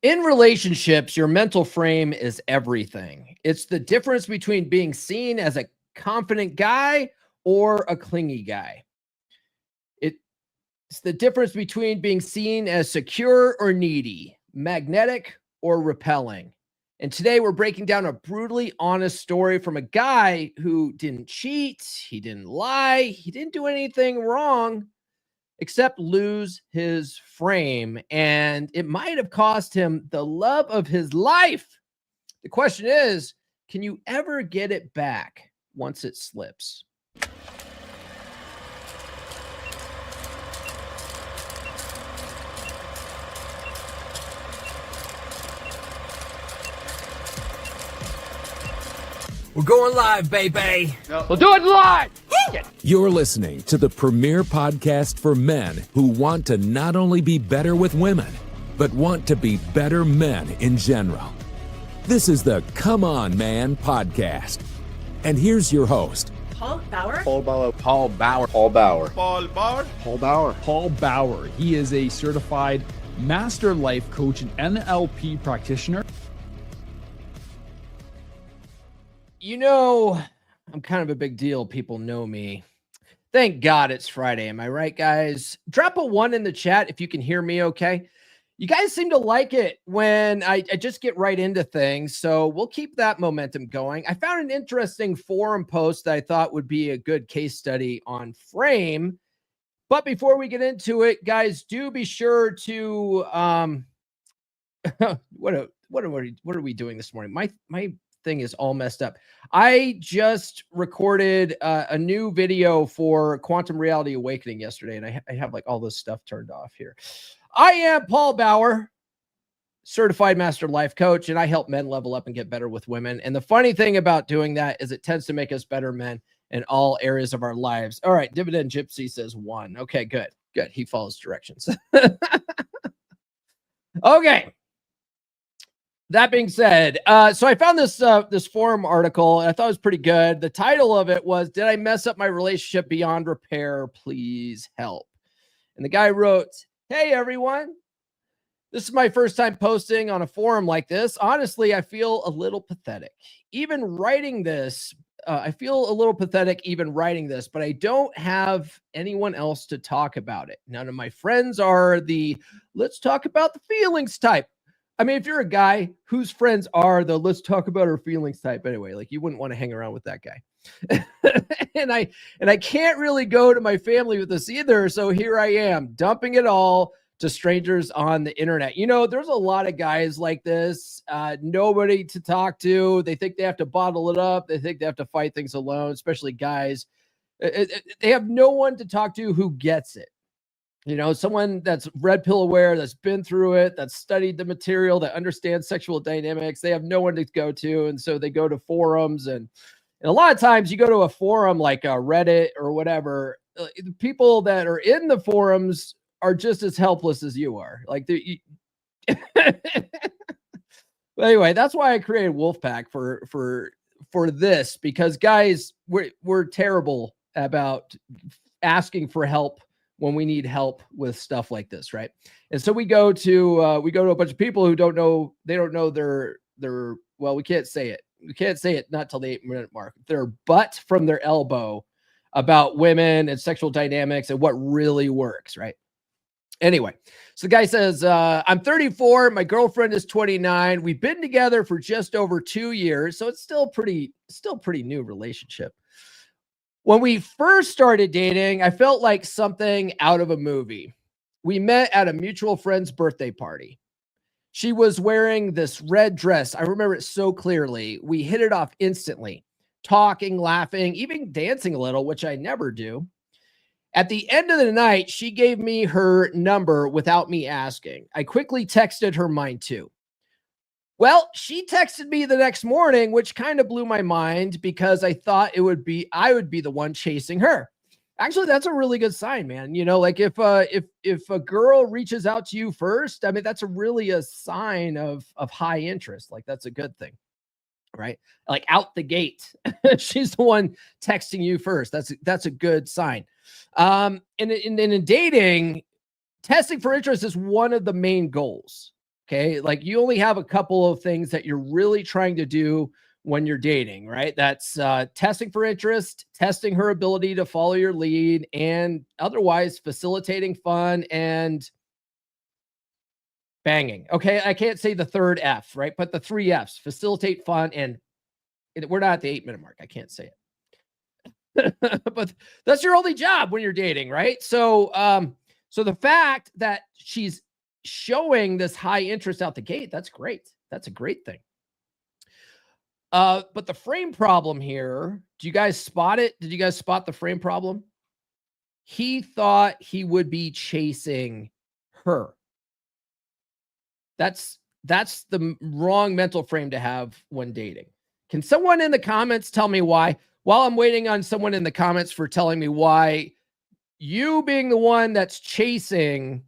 In relationships, your mental frame is everything. It's the difference between being seen as a confident guy or a clingy guy. It's the difference between being seen as secure or needy, magnetic or repelling. And today we're breaking down a brutally honest story from a guy who didn't cheat, he didn't lie, he didn't do anything wrong except lose his frame. And it might have cost him the love of his life. The question is, can you ever get it back once it slips? We're going live, baby. We'll do it live. You're listening to the premier podcast for men who want to not only be better with women, but want to be better men in general. This is the Come On Man podcast. And here's your host, Paul Bauer. Paul Bauer. Paul Bauer. Paul Bauer. Paul Bauer. Paul Bauer. Paul Bauer. He is a certified master life coach and NLP practitioner. You know, I'm kind of a big deal. People know me. Thank God it's Friday. Am I right, guys? Drop a 1 in the chat if you can hear me okay. You guys seem to like it when I just get right into things, so we'll keep that momentum going. I found an interesting forum post that I thought would be a good case study on frame. But before we get into it, guys, do be sure to what are we doing this morning? My thing is all messed up. I just recorded a new video for Quantum Reality Awakening yesterday, and I have like all this stuff turned off here. I am Paul Bauer, certified master life coach, and I help men level up and get better with women. And the funny thing about doing that is it tends to make us better men in all areas of our lives. All right, Dividend Gypsy says 1. Okay, good. He follows directions. Okay. That being said, so I found this forum article, and I thought it was pretty good. The title of it was, "Did I mess up my relationship beyond repair? Please help." And the guy wrote, "Hey, everyone. This is my first time posting on a forum like this. Honestly, I feel a little pathetic. Even writing this, but I don't have anyone else to talk about it. None of my friends are the let's talk about the feelings type. I mean, if you're a guy whose friends are the let's talk about our feelings type anyway, like you wouldn't want to hang around with that guy. and I can't really go to my family with this either. So here I am dumping it all to strangers on the internet. You know, there's a lot of guys like this, nobody to talk to. They think they have to bottle it up. They think they have to fight things alone, especially guys. They have no one to talk to who gets it. You know, someone that's red pill aware, that's been through it, that's studied the material, that understands sexual dynamics. They have no one to go to. And so they go to forums. And a lot of times you go to a forum like a Reddit or whatever, the people that are in the forums are just as helpless as you are. Like, anyway, that's why I created Wolfpack for this, because guys, we're terrible about asking for help when we need help with stuff like this, right? And so we go to a bunch of people who don't know their well, we can't say it not till the 8-minute mark. Their butt from their elbow about women and sexual dynamics and what really works, right? Anyway, so the guy says, I'm 34, my girlfriend is 29. We've been together for just over 2 years, so it's still pretty new relationship. When we first started dating, I felt like something out of a movie. We met at a mutual friend's birthday party. She was wearing this red dress. I remember it so clearly. We hit it off instantly, talking, laughing, even dancing a little, which I never do. At the end of the night, she gave me her number without me asking. I quickly texted her mine too. Well, she texted me the next morning, which kind of blew my mind because I thought I would be the one chasing her. Actually, that's a really good sign, man. You know, like if a girl reaches out to you first, I mean, that's really a sign of high interest. Like that's a good thing, right? Like out the gate, she's the one texting you first. That's a good sign. And in dating, testing for interest is one of the main goals. Okay. Like you only have a couple of things that you're really trying to do when you're dating, right? That's testing for interest, testing her ability to follow your lead, and otherwise facilitating fun and banging. Okay. I can't say the third F, right? But the three F's: facilitate, fun, and we're not at the 8-minute mark. I can't say it. But that's your only job when you're dating, right? So, so the fact that she's showing this high interest out the gate, that's great. That's a great thing. But the frame problem here, do you guys spot it? Did you guys spot the frame problem? He thought he would be chasing her. That's the wrong mental frame to have when dating. Can someone in the comments tell me why? While I'm waiting on someone in the comments for telling me why you being the one that's chasing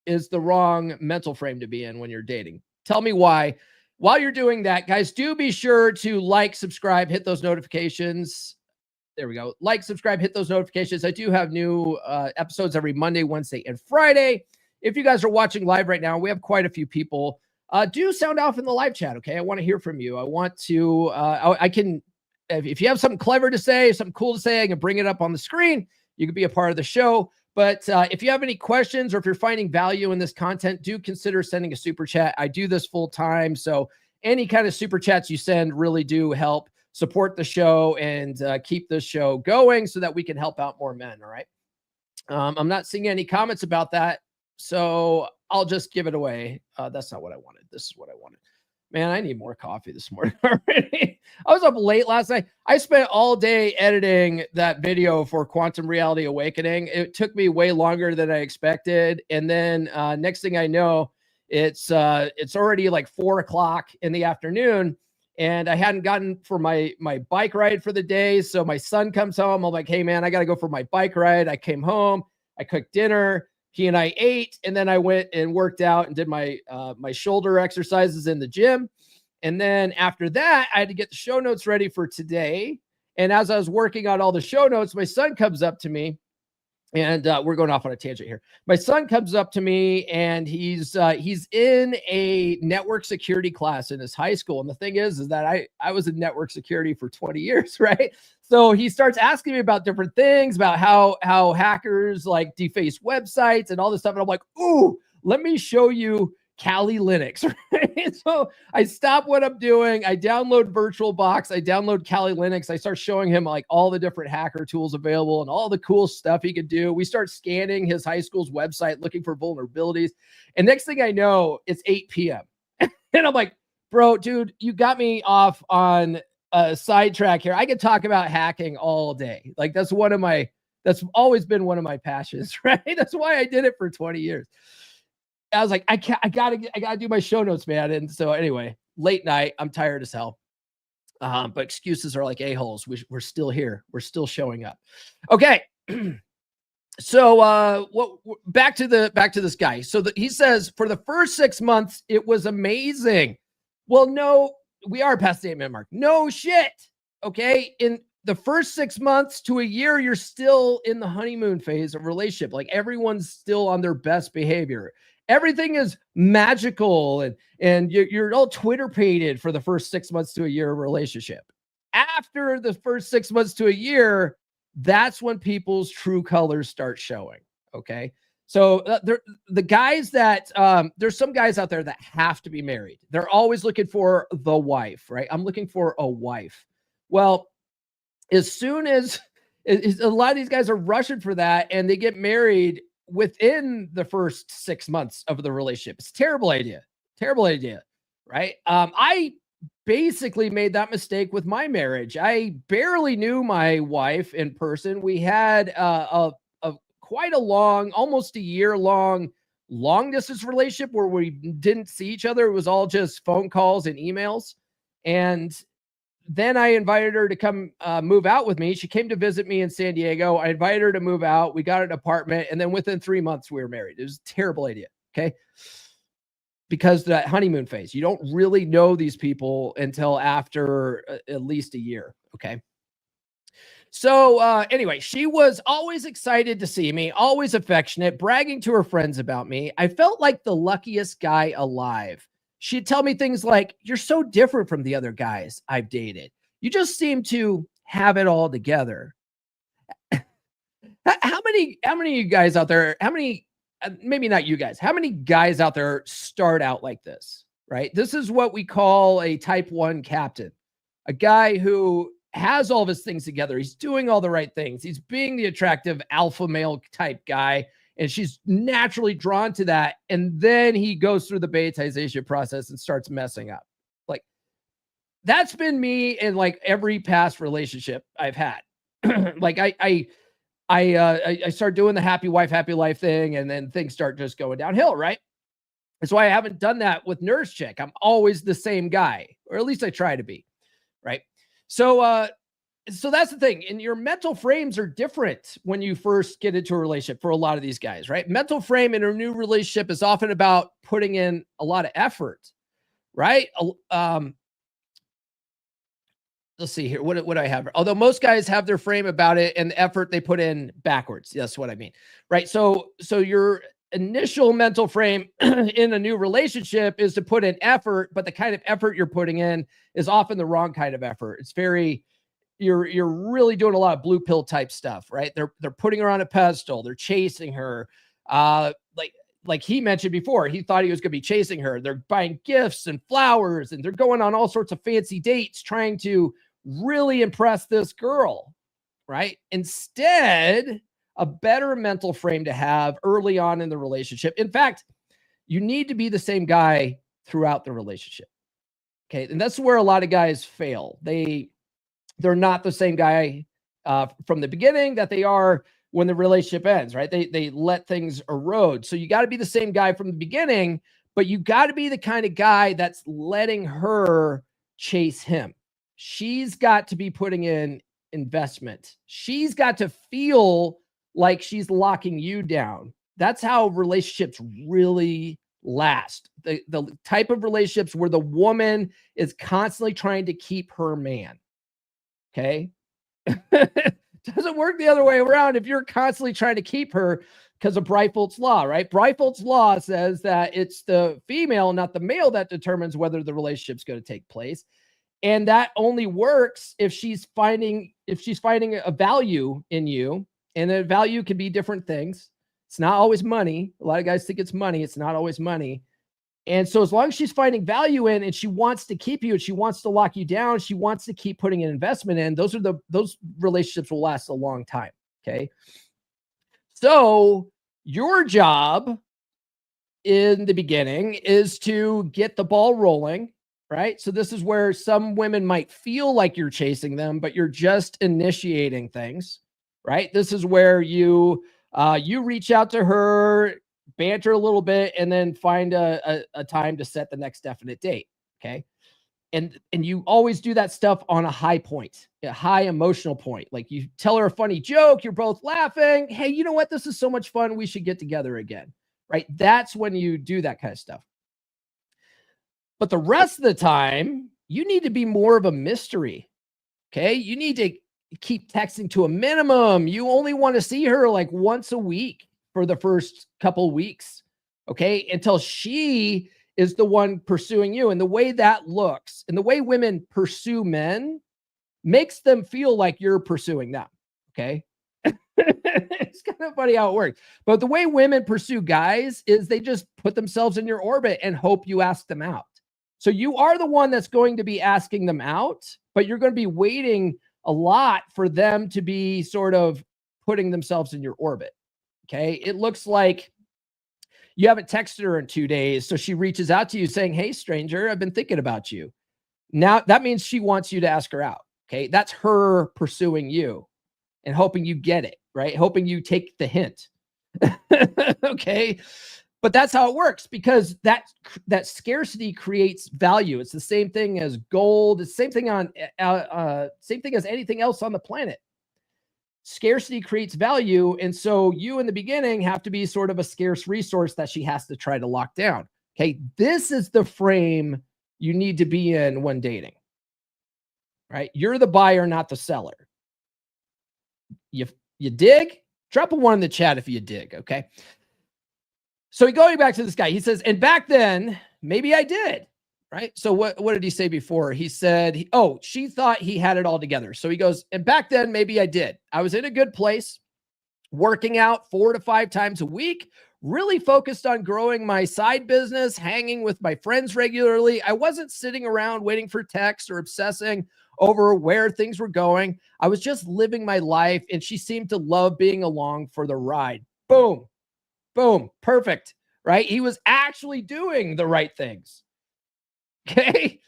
is the wrong mental frame to be in when you're dating. Tell me why. While you're doing that, guys, do be sure to like, subscribe, hit those notifications. There we go. Like, subscribe, hit those notifications. I do have new episodes every Monday, Wednesday, and Friday. If you guys are watching live right now, we have quite a few people. Do sound off in the live chat, okay? I want to hear from you. I want to, I can, if you have something clever to say, something cool to say, I can bring it up on the screen. You can be a part of the show. But if you have any questions or if you're finding value in this content, do consider sending a super chat. I do this full time. So any kind of super chats you send really do help support the show and keep this show going so that we can help out more men. All right. I'm not seeing any comments about that, so I'll just give it away. That's not what I wanted. This is what I wanted. Man, I need more coffee this morning already. I was up late last night. I spent all day editing that video for Quantum Reality Awakening. It took me way longer than I expected. And then next thing I know, it's already like 4:00 in the afternoon. And I hadn't gotten for my bike ride for the day. So my son comes home. I'm like, hey, man, I got to go for my bike ride. I came home. I cooked dinner. He and I ate. And then I went and worked out and did my my shoulder exercises in the gym. And then after that, I had to get the show notes ready for today. And as I was working on all the show notes, my son comes up to me. And we're going off on a tangent here. My son comes up to me and he's in a network security class in his high school. And the thing is that I was in network security for 20 years, right? So he starts asking me about different things, about how hackers like deface websites and all this stuff. And I'm like, ooh, let me show you Kali Linux, right? So I stop what I'm doing. I download VirtualBox. I download Kali Linux. I start showing him like all the different hacker tools available and all the cool stuff he could do. We start scanning his high school's website, looking for vulnerabilities. And next thing I know, it's 8 p.m. And I'm like, bro, dude, you got me off on a sidetrack here. I could talk about hacking all day. Like that's always been one of my passions, right? That's why I did it for 20 years. I was like, I gotta do my show notes, man. And so anyway, late night, I'm tired as hell. But excuses are like a-holes. We're still here. We're still showing up. Okay. So back to this guy. So he says for the first 6 months, it was amazing. Well, no, we are past the 8-minute mark. No shit. Okay. In the first 6 months to a year, you're still in the honeymoon phase of relationship. Like everyone's still on their best behavior. Everything is magical and you're all Twitter pated for the first 6 months to a year of relationship. After the first 6 months to a year, that's when people's true colors start showing. Okay. So the guys that there's some guys out there that have to be married. They're always looking for the wife, right? I'm looking for a wife. Well, as soon as a lot of these guys are rushing for that and they get married within the first 6 months of the relationship. It's a terrible idea, right? I basically made that mistake with my marriage. I barely knew my wife in person. We had a quite a long, almost a year long distance relationship where we didn't see each other. It was all just phone calls and emails. And then I invited her to come move out with me. She came to visit me in San Diego. I invited her to move out. We got an apartment. And then within 3 months, we were married. It was a terrible idea. Okay. Because that honeymoon phase, you don't really know these people until after at least a year. Okay. So anyway, she was always excited to see me, always affectionate, bragging to her friends about me. I felt like the luckiest guy alive. She'd tell me things like, "You're so different from the other guys I've dated. You just seem to have it all together." How many of you guys out there, maybe not you guys, how many guys out there start out like this, right? This is what we call a type 1 captain, a guy who has all of his things together. He's doing all the right things. He's being the attractive alpha male type guy, and she's naturally drawn to that. And then he goes through the betatization process and starts messing up. Like, that's been me in like every past relationship I've had. Like I start doing the happy wife, happy life thing, and then things start just going downhill, right? That's why I haven't done that with Nurse Chick. I'm always the same guy, or at least I try to be, right? So that's the thing. And your mental frames are different when you first get into a relationship for a lot of these guys, right? Mental frame in a new relationship is often about putting in a lot of effort, right? Let's see here. What do I have? Although most guys have their frame about it and the effort they put in backwards. That's what I mean, right? So your initial mental frame in a new relationship is to put in effort, but the kind of effort you're putting in is often the wrong kind of effort. It's you're really doing a lot of blue pill type stuff, right? They're putting her on a pedestal. They're chasing her. Like he mentioned before, he thought he was going to be chasing her. They're buying gifts and flowers, and they're going on all sorts of fancy dates, trying to really impress this girl, right? Instead, a better mental frame to have early on in the relationship. In fact, you need to be the same guy throughout the relationship. Okay. And that's where a lot of guys fail. They're not the same guy from the beginning that they are when the relationship ends, right? They let things erode. So you got to be the same guy from the beginning, but you got to be the kind of guy that's letting her chase him. She's got to be putting in investment. She's got to feel like she's locking you down. That's how relationships really last. The type of relationships where the woman is constantly trying to keep her man. Okay. Doesn't work the other way around if you're constantly trying to keep her because of Breitfeld's law, right? Breitfeld's law says that it's the female, not the male, that determines whether the relationship's going to take place. And that only works if she's finding a value in you. And the value can be different things. It's not always money. A lot of guys think it's money. It's not always money. And so as long as she's finding value in, and she wants to keep you, and she wants to lock you down, she wants to keep putting an investment in, those relationships will last a long time. Okay. So your job in the beginning is to get the ball rolling, right? So this is where some women might feel like you're chasing them, but you're just initiating things, right? This is where you reach out to her, banter a little bit, and then find a time to set the next definite date. Okay. And you always do that stuff on a high point, a high emotional point. Like you tell her a funny joke, you're both laughing. Hey, you know what? This is so much fun. We should get together again. Right. That's when you do that kind of stuff. But the rest of the time, you need to be more of a mystery. Okay. You need to keep texting to a minimum. You only want to see her like once a week for the first couple weeks. Okay. Until she is the one pursuing you. And the way that looks and the way women pursue men makes them feel like you're pursuing them. Okay. It's kind of funny how it works. But the way women pursue guys is they just put themselves in your orbit and hope you ask them out. So you are the one that's going to be asking them out, but you're going to be waiting a lot for them to be sort of putting themselves in your orbit. Okay. It looks like you haven't texted her in 2 days. So she reaches out to you saying, "Hey, stranger, I've been thinking about you." Now that means she wants you to ask her out. Okay. That's her pursuing you and hoping you get it, right? Hoping you take the hint. Okay. But that's how it works, because that scarcity creates value. It's the same thing as gold. It's the same thing same thing as anything else on the planet. Scarcity creates value. And so you in the beginning have to be sort of a scarce resource that she has to try to lock down. Okay. This is the frame you need to be in when dating, right? You're the buyer, not the seller. You dig? Drop a 1 in the chat if you dig, okay? So going back to this guy, he says, and back then, maybe I did, right? So what did he say before? He said, she thought he had it all together. So he goes, and back then, maybe I did. I was in a good place, working out 4 to 5 times a week, really focused on growing my side business, hanging with my friends regularly. I wasn't sitting around waiting for texts or obsessing over where things were going. I was just living my life, and she seemed to love being along for the ride. Boom. Boom. Perfect. Right? He was actually doing the right things. Okay.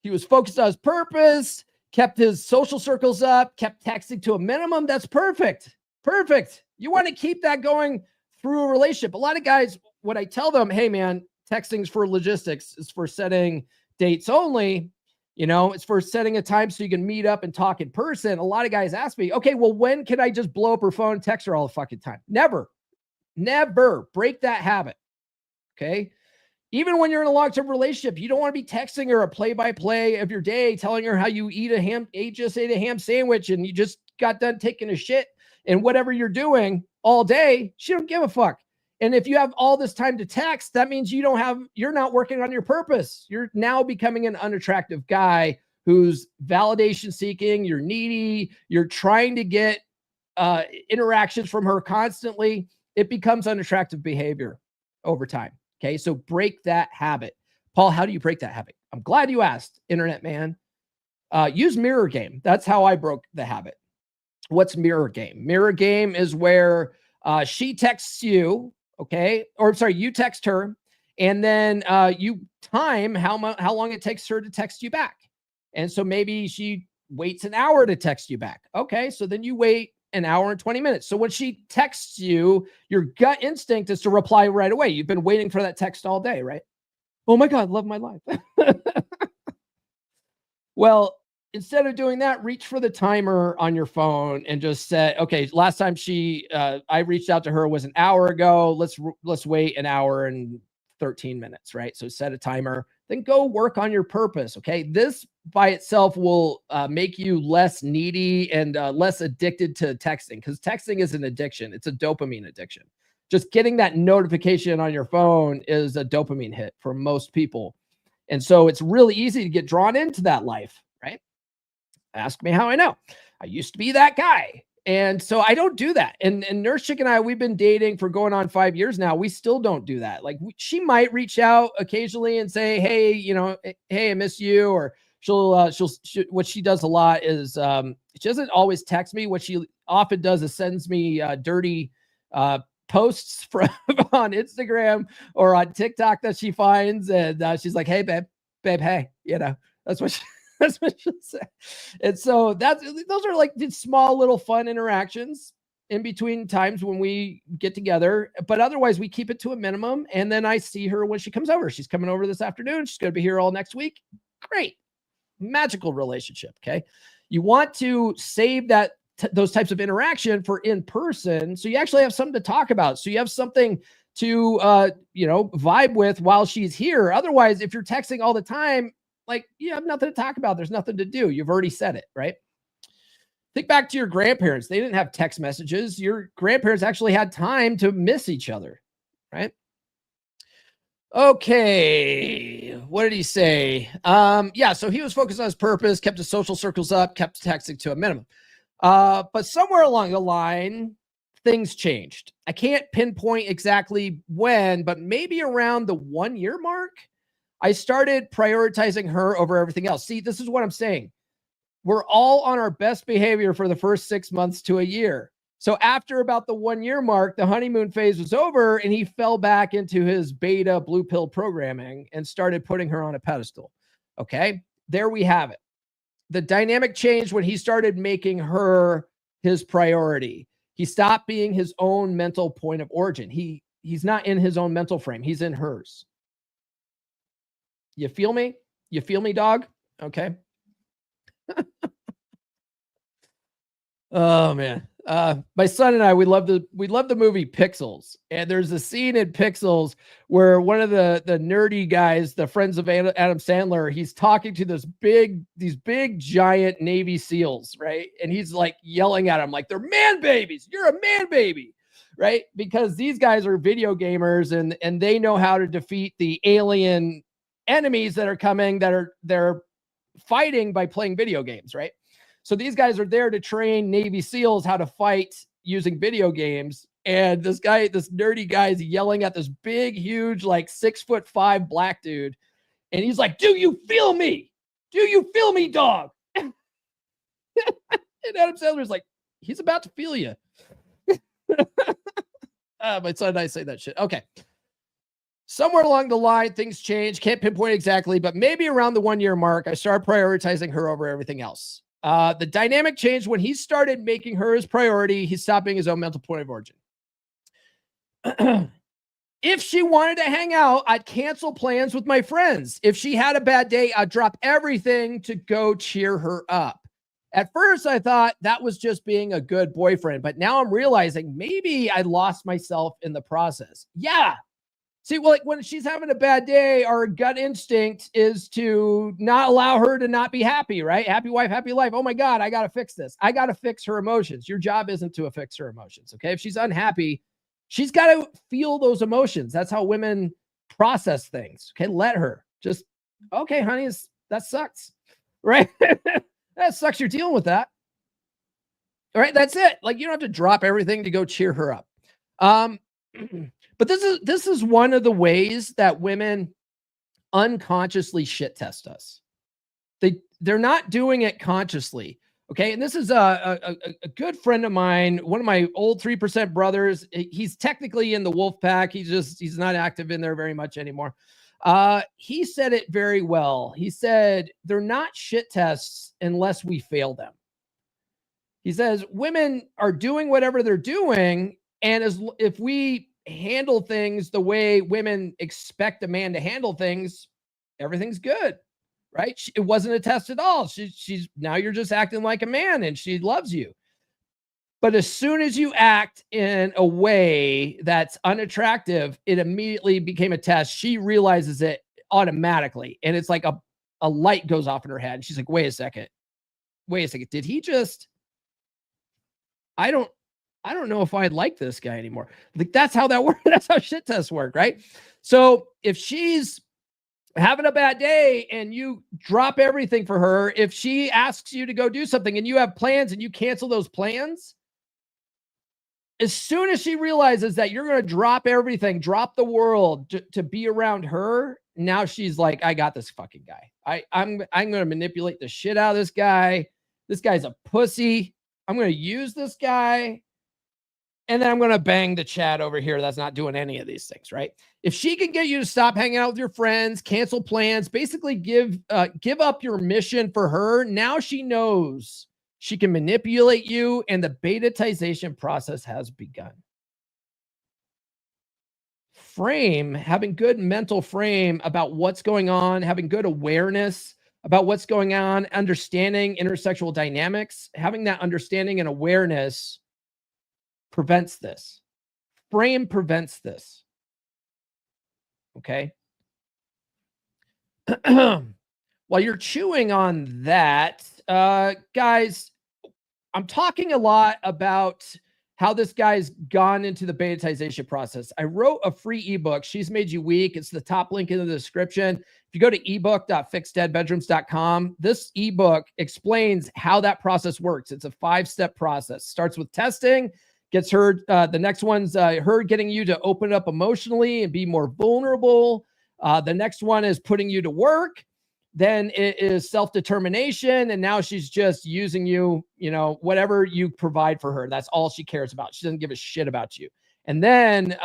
He was focused on his purpose, kept his social circles up, kept texting to a minimum. That's perfect. Perfect. You want to keep that going through a relationship. A lot of guys, when I tell them, hey man, texting's for logistics, it's for setting dates only, it's for setting a time so you can meet up and talk in person. A lot of guys ask me, okay, well, when can I just blow up her phone and text her all the fucking time? Never break that habit. Okay. Even when you're in a long-term relationship, you don't want to be texting her a play-by-play of your day, telling her how you just ate a ham sandwich and you just got done taking a shit and whatever you're doing all day. She don't give a fuck. And if you have all this time to text, that means you're not working on your purpose. You're now becoming an unattractive guy who's validation seeking. You're needy. You're trying to get interactions from her constantly. It becomes unattractive behavior over time. Okay, so break that habit. Paul, how do you break that habit? I'm glad you asked, internet man. Use mirror game. That's how I broke the habit. What's mirror game? Mirror game is where she texts you, okay? Or sorry, you text her, and then you time how long it takes her to text you back. And so maybe she waits an hour to text you back. Okay, so then you wait an hour and 20 minutes. So when she texts you, your gut instinct is to reply right away. You've been waiting for that text all day, right? Oh my God, love my life. Well, instead of doing that, reach for the timer on your phone and just say, okay, last time I reached out to her was an hour ago. Let's wait an hour and 13 minutes, right? So set a timer, then go work on your purpose. Okay. This by itself will make you less needy and less addicted to texting, because texting is an addiction. It's a dopamine addiction. Just getting that notification on your phone is a dopamine hit for most people. And so it's really easy to get drawn into that life, right? Ask me how I know. I used to be that guy. And so I don't do that. And Nurse Chick and I, we've been dating for going on 5 years now. We still don't do that. Like she might reach out occasionally and say, hey, hey, I miss you. Or she'll what she does a lot is she doesn't always text me. What she often does is sends me dirty posts from on Instagram or on TikTok that she finds. And she's like, hey, babe, hey, that's what that's what she'll say. And so those are like these small little fun interactions in between times when we get together, but otherwise we keep it to a minimum. And then I see her when she comes over. She's coming over this afternoon. She's going to be here all next week. Great. Magical relationship. Okay. You want to save those types of interaction for in person. So you actually have something to talk about. So you have something to, vibe with while she's here. Otherwise, if you're texting all the time, like you have nothing to talk about. There's nothing to do. You've already said it, right? Think back to your grandparents. They didn't have text messages. Your grandparents actually had time to miss each other, right? Okay. What did he say? So he was focused on his purpose, kept his social circles up, kept texting to a minimum. But somewhere along the line, things changed. I can't pinpoint exactly when, but maybe around the 1 year mark, I started prioritizing her over everything else. See, this is what I'm saying. We're all on our best behavior for the first 6 months to a year. So after about the 1 year mark, the honeymoon phase was over and he fell back into his beta blue pill programming and started putting her on a pedestal. Okay, there we have it. The dynamic changed when he started making her his priority. He stopped being his own mental point of origin. He's not in his own mental frame. He's in hers. You feel me? You feel me, dog? Okay. Oh, man. My son and I, we love the movie Pixels, and there's a scene in Pixels where one of the nerdy guys, the friends of Adam Sandler, he's talking to these big giant Navy SEALs, right? And he's like yelling at them like, they're man babies. You're a man baby, right? Because these guys are video gamers and they know how to defeat the alien enemies that are coming, they're fighting by playing video games, right? So these guys are there to train Navy SEALs how to fight using video games. And this nerdy guy is yelling at this big, huge, like 6'5" black dude. And he's like, do you feel me? Do you feel me, dog? And Adam Sandler's like, he's about to feel you. My son and I say that shit. Okay. Somewhere along the line, things change. Can't pinpoint exactly, but maybe around the 1 year mark, I started prioritizing her over everything else. The dynamic changed when he started making her his priority. He stopped being his own mental point of origin. If she wanted to hang out, I'd cancel plans with my friends. If she had a bad day, I'd drop everything to go cheer her up. At first, I thought that was just being a good boyfriend, but now I'm realizing maybe I lost myself in the process. Yeah. See, well, like when she's having a bad day, our gut instinct is to not allow her to not be happy, right? Happy wife, happy life. Oh my God, I got to fix this. I got to fix her emotions. Your job isn't to fix her emotions, okay? If she's unhappy, she's got to feel those emotions. That's how women process things, okay? Let her just, okay, honey, that sucks, right? That sucks. You're dealing with that. All right, that's it. Like, you don't have to drop everything to go cheer her up. But this is one of the ways that women unconsciously shit test us. They're not doing it consciously. Okay. And this is a good friend of mine, one of my old 3% brothers. He's technically in the Wolfpack. He's not active in there very much anymore. He said it very well. He said, they're not shit tests unless we fail them. He says, women are doing whatever they're doing. And if we handle things the way women expect a man to handle things, everything's good, right? It wasn't a test at all. She's now you're just acting like a man and she loves you. But as soon as you act in a way that's unattractive, it immediately became a test. She realizes it automatically. And it's like a light goes off in her head. And she's like, wait a second. Did he just, I don't know if I'd like this guy anymore. Like, that's how that works. That's how shit tests work, right? So if she's having a bad day and you drop everything for her, if she asks you to go do something and you have plans and you cancel those plans, as soon as she realizes that you're going to drop everything, drop the world to be around her, now she's like, I got this fucking guy. I'm going to manipulate the shit out of this guy. This guy's a pussy. I'm going to use this guy. And then I'm going to bang the Chad over here that's not doing any of these things, right? If she can get you to stop hanging out with your friends, cancel plans, basically give up your mission for her, now she knows she can manipulate you, and the betatization process has begun. Having good mental frame about what's going on, having good awareness about what's going on, understanding intersexual dynamics, having that understanding and awareness prevents this. Frame prevents this. Okay. While you're chewing on that, guys, I'm talking a lot about how this guy's gone into the betatization process. I wrote a free ebook, She's Made You Weak. It's the top link in the description. If you go to ebook.fixdeadbedrooms.com, this ebook explains how that process works. It's a 5-step process. Starts with testing, gets her, the next one's her getting you to open up emotionally and be more vulnerable. The next one is putting you to work. Then it is self-determination. And now she's just using you, whatever you provide for her. That's all she cares about. She doesn't give a shit about you. And then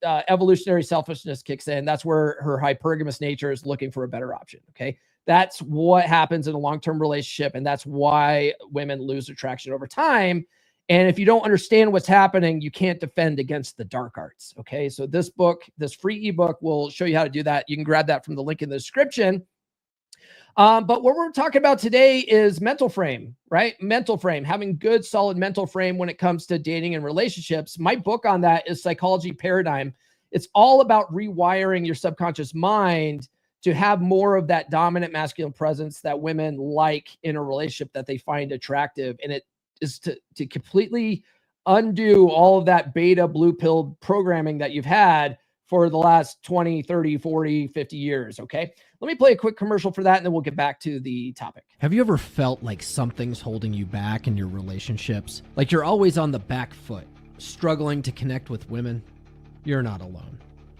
evolutionary selfishness kicks in. That's where her hypergamous nature is looking for a better option. Okay. That's what happens in a long-term relationship. And that's why women lose attraction over time. And if you don't understand what's happening, you can't defend against the dark arts. Okay. So this book, this free ebook will show you how to do that. You can grab that from the link in the description. But what we're talking about today is mental frame, right? Mental frame, having good, solid mental frame when it comes to dating and relationships. My book on that is Psychology Paradigm. It's all about rewiring your subconscious mind to have more of that dominant masculine presence that women like in a relationship that they find attractive. And it is to completely undo all of that beta blue pill programming that you've had for the last 20, 30, 40, 50 years. Okay. Let me play a quick commercial for that and then we'll get back to the topic. Have you ever felt like something's holding you back in your relationships? Like you're always on the back foot, struggling to connect with women? You're not alone.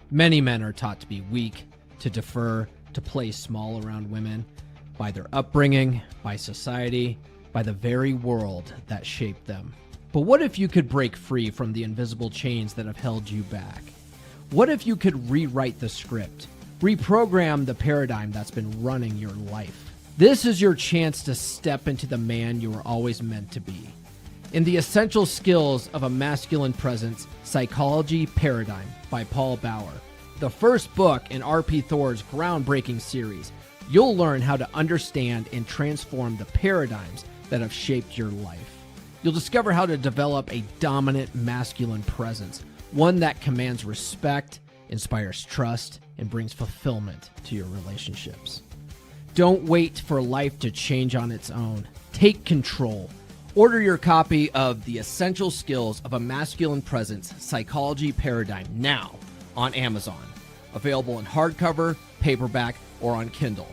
Many men are taught to be weak, to defer, to play small around women by their upbringing, by society, by the very world that shaped them. But what if you could break free from the invisible chains that have held you back? What if you could rewrite the script, reprogram the paradigm that's been running your life? This is your chance to step into the man you were always meant to be. In The Essential Skills of a Masculine Presence, Psychology Paradigm by Paul Bauer, the first book in R.P. Thor's groundbreaking series, you'll learn how to understand and transform the paradigms that have shaped your life. You'll discover how to develop a dominant masculine presence, one that commands respect, inspires trust, and brings fulfillment to your relationships. Don't wait for life to change on its own. Take control. Order your copy of The Essential Skills of a Masculine Presence, Psychology Paradigm now on Amazon. Available in hardcover, paperback, or on Kindle.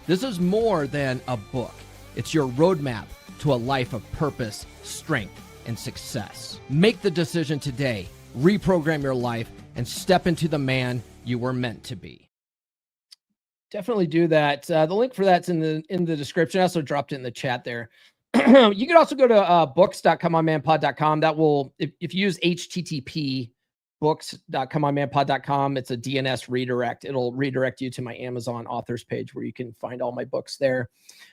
This is more than a book. It's your roadmap to a life of purpose, strength, and success. Make the decision today. Reprogram your life and step into the man you were meant to be. Definitely do that. The link for that's in the description. I also dropped it in the chat there. You can also go to books.comeonmanpod.com. That will, if you use HTTP books.comeonmanpod.com, it's a DNS redirect. It'll redirect you to my Amazon authors page where you can find all my books there.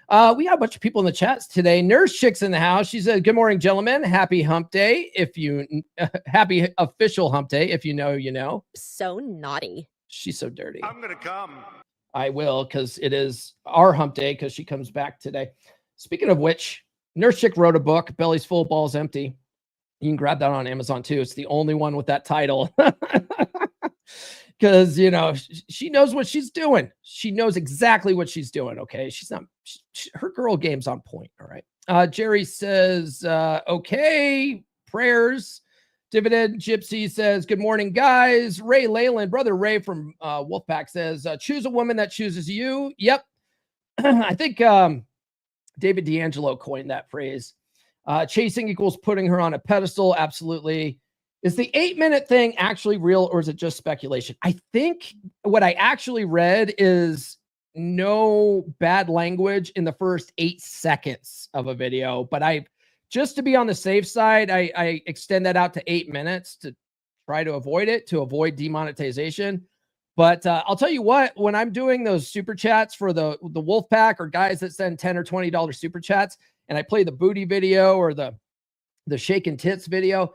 We got a bunch of people in the chats today. Nurse Chick's in the house. She said, "Good morning, gentlemen. Happy hump day. Happy official hump day. If you know, you know." So naughty. She's so dirty. I'm going to come. I will, because it is our hump day because she comes back today. Speaking of which, Nurse Chick wrote a book, Belly's Full, Balls Empty. You can grab that on Amazon too. It's the only one with that title. Because, she knows what she's doing. She knows exactly what she's doing. Okay. Her girl game's on point. All right. Jerry says, okay, prayers. Dividend Gypsy says, good morning, guys. Ray Leyland, brother Ray from Wolfpack says, choose a woman that chooses you. Yep. I think David D'Angelo coined that phrase. Chasing equals putting her on a pedestal. Absolutely. Is the 8-minute thing actually real or is it just speculation? I think what I actually read is no bad language in the first 8 seconds of a video, but just to be on the safe side, I extend that out to 8 minutes to try to avoid it, to avoid demonetization. But I'll tell you what, when I'm doing those super chats for the Wolfpack or guys that send $10 or $20 super chats, and I play the booty video or the shaking tits video,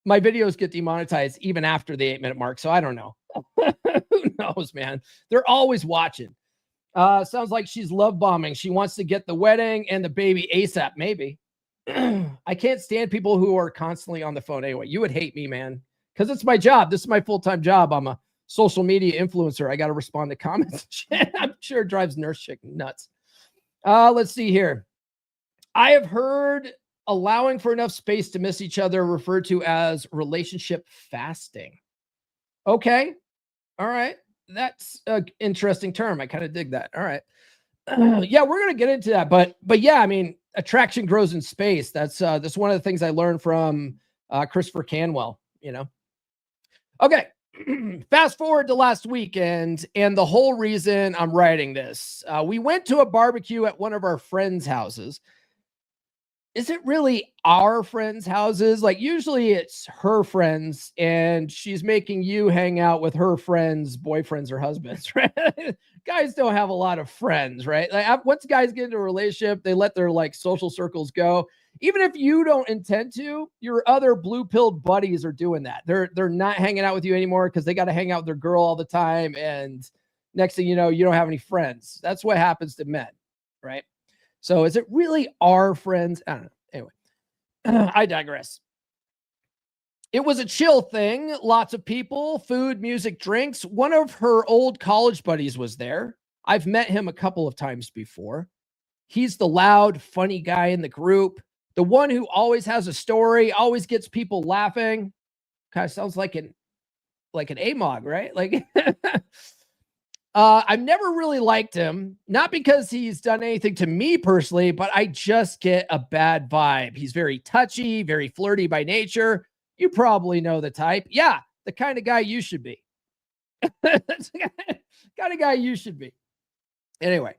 my videos get demonetized even after the 8-minute mark. So I don't know. Who knows, man? They're always watching. Sounds like she's love bombing. She wants to get the wedding and the baby ASAP, maybe. I can't stand people who are constantly on the phone anyway. You would hate me, man, because it's my job. This is my full-time job. I'm a social media influencer. I got to respond to comments. I'm sure it drives Nurse Chick nuts. Let's see here. I have heard allowing for enough space to miss each other referred to as relationship fasting. Okay. All right. That's an interesting term. I kind of dig that. All right. Yeah, we're going to get into that. But yeah, I mean, attraction grows in space. That's one of the things I learned from Christopher Canwell, Okay. Fast forward to last weekend, and the whole reason I'm writing this, we went to a barbecue at one of our friends' houses. Is it really our friends' houses? Like, usually it's her friends, and she's making you hang out with her friends' boyfriends or husbands, right? Guys don't have a lot of friends, right? Like, once guys get into a relationship, they let their social circles go. Even if you don't intend to, your other blue-pilled buddies are doing that. They're not hanging out with you anymore because they got to hang out with their girl all the time, and next thing you know, you don't have any friends. That's what happens to men, right? So is it really our friends? I don't know. Anyway, I digress. It was a chill thing. Lots of people, food, music, drinks. One of her old college buddies was there. I've met him a couple of times before. He's the loud, funny guy in the group. The one who always has a story, always gets people laughing. Kind of sounds like an AMOG, right? Like, I've never really liked him, not because he's done anything to me personally, but I just get a bad vibe. He's very touchy, very flirty by nature. You probably know the type. Yeah, the kind of guy you should be. That's the kind of guy you should be. Anyway,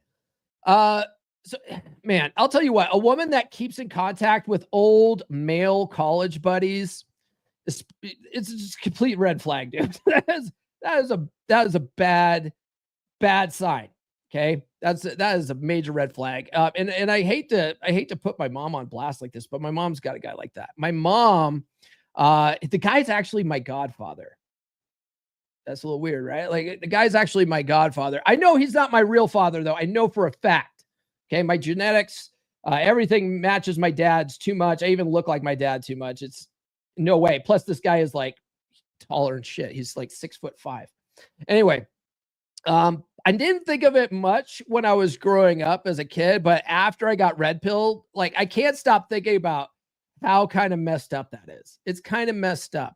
so man, I'll tell you what, a woman that keeps in contact with old male college buddies, it's just a complete red flag, dude. that is a bad sign. Okay. That is a major red flag. And I hate to put my mom on blast like this, but my mom's got a guy like that. My mom, the guy's actually my godfather. That's a little weird, right? Like, the guy's actually my godfather. I know he's not my real father, though. I know for a fact. Okay. My genetics, everything matches my dad's too much. I even look like my dad too much. It's no way. Plus, this guy is like taller and shit. He's like 6'5". Anyway, I didn't think of it much when I was growing up as a kid, but after I got red pilled, like, I can't stop thinking about how kind of messed up that is. It's kind of messed up.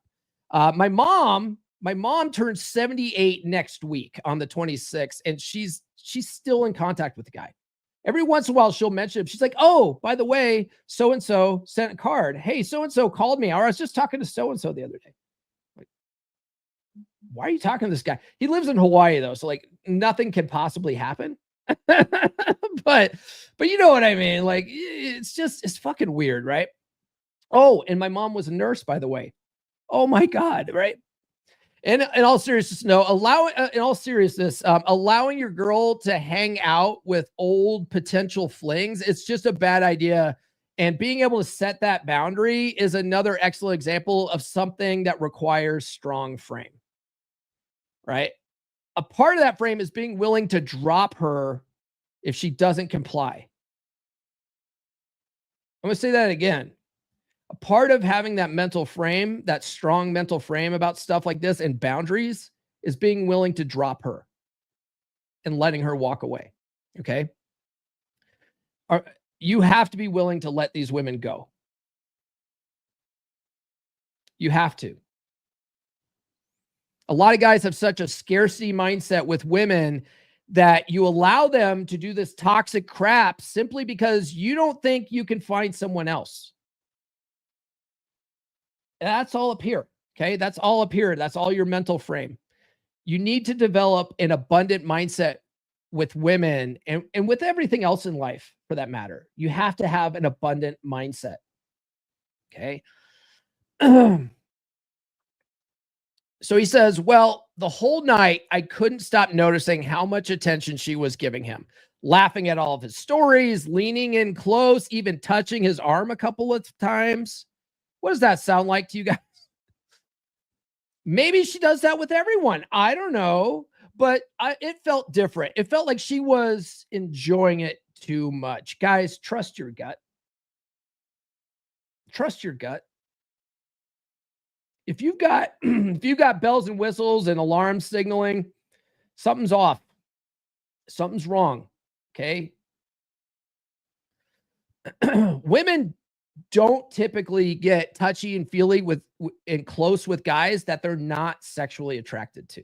My mom turns 78 next week on the 26th, and she's still in contact with the guy. Every once in a while, she'll mention him. She's like, oh, by the way, so-and-so sent a card. Hey, so-and-so called me. Or I was just talking to so-and-so the other day. Like, why are you talking to this guy? He lives in Hawaii, though, so like nothing can possibly happen. but you know what I mean? Like, it's fucking weird, right? Oh, and my mom was a nurse, by the way. Oh my God, right? And in all seriousness, allowing your girl to hang out with old potential flings, it's just a bad idea. And being able to set that boundary is another excellent example of something that requires strong frame, right? A part of that frame is being willing to drop her if she doesn't comply. I'm going to say that again. A part of having that mental frame, that strong mental frame about stuff like this and boundaries, is being willing to drop her and letting her walk away. Okay. You have to be willing to let these women go. You have to. A lot of guys have such a scarcity mindset with women that you allow them to do this toxic crap simply because you don't think you can find someone else. That's all up here. Okay. That's all up here. That's all your mental frame. You need to develop an abundant mindset with women and with everything else in life for that matter. You have to have an abundant mindset. Okay. So he says, well, the whole night I couldn't stop noticing how much attention she was giving him, laughing at all of his stories, leaning in close, even touching his arm a couple of times. What does that sound like to you guys? Maybe she does that with everyone. I don't know, but it felt different. It felt like she was enjoying it too much. Guys, trust your gut. Trust your gut. If you've got bells and whistles and alarm signaling, something's off. Something's wrong. Okay. Women don't typically get touchy and feely and close with guys that they're not sexually attracted to.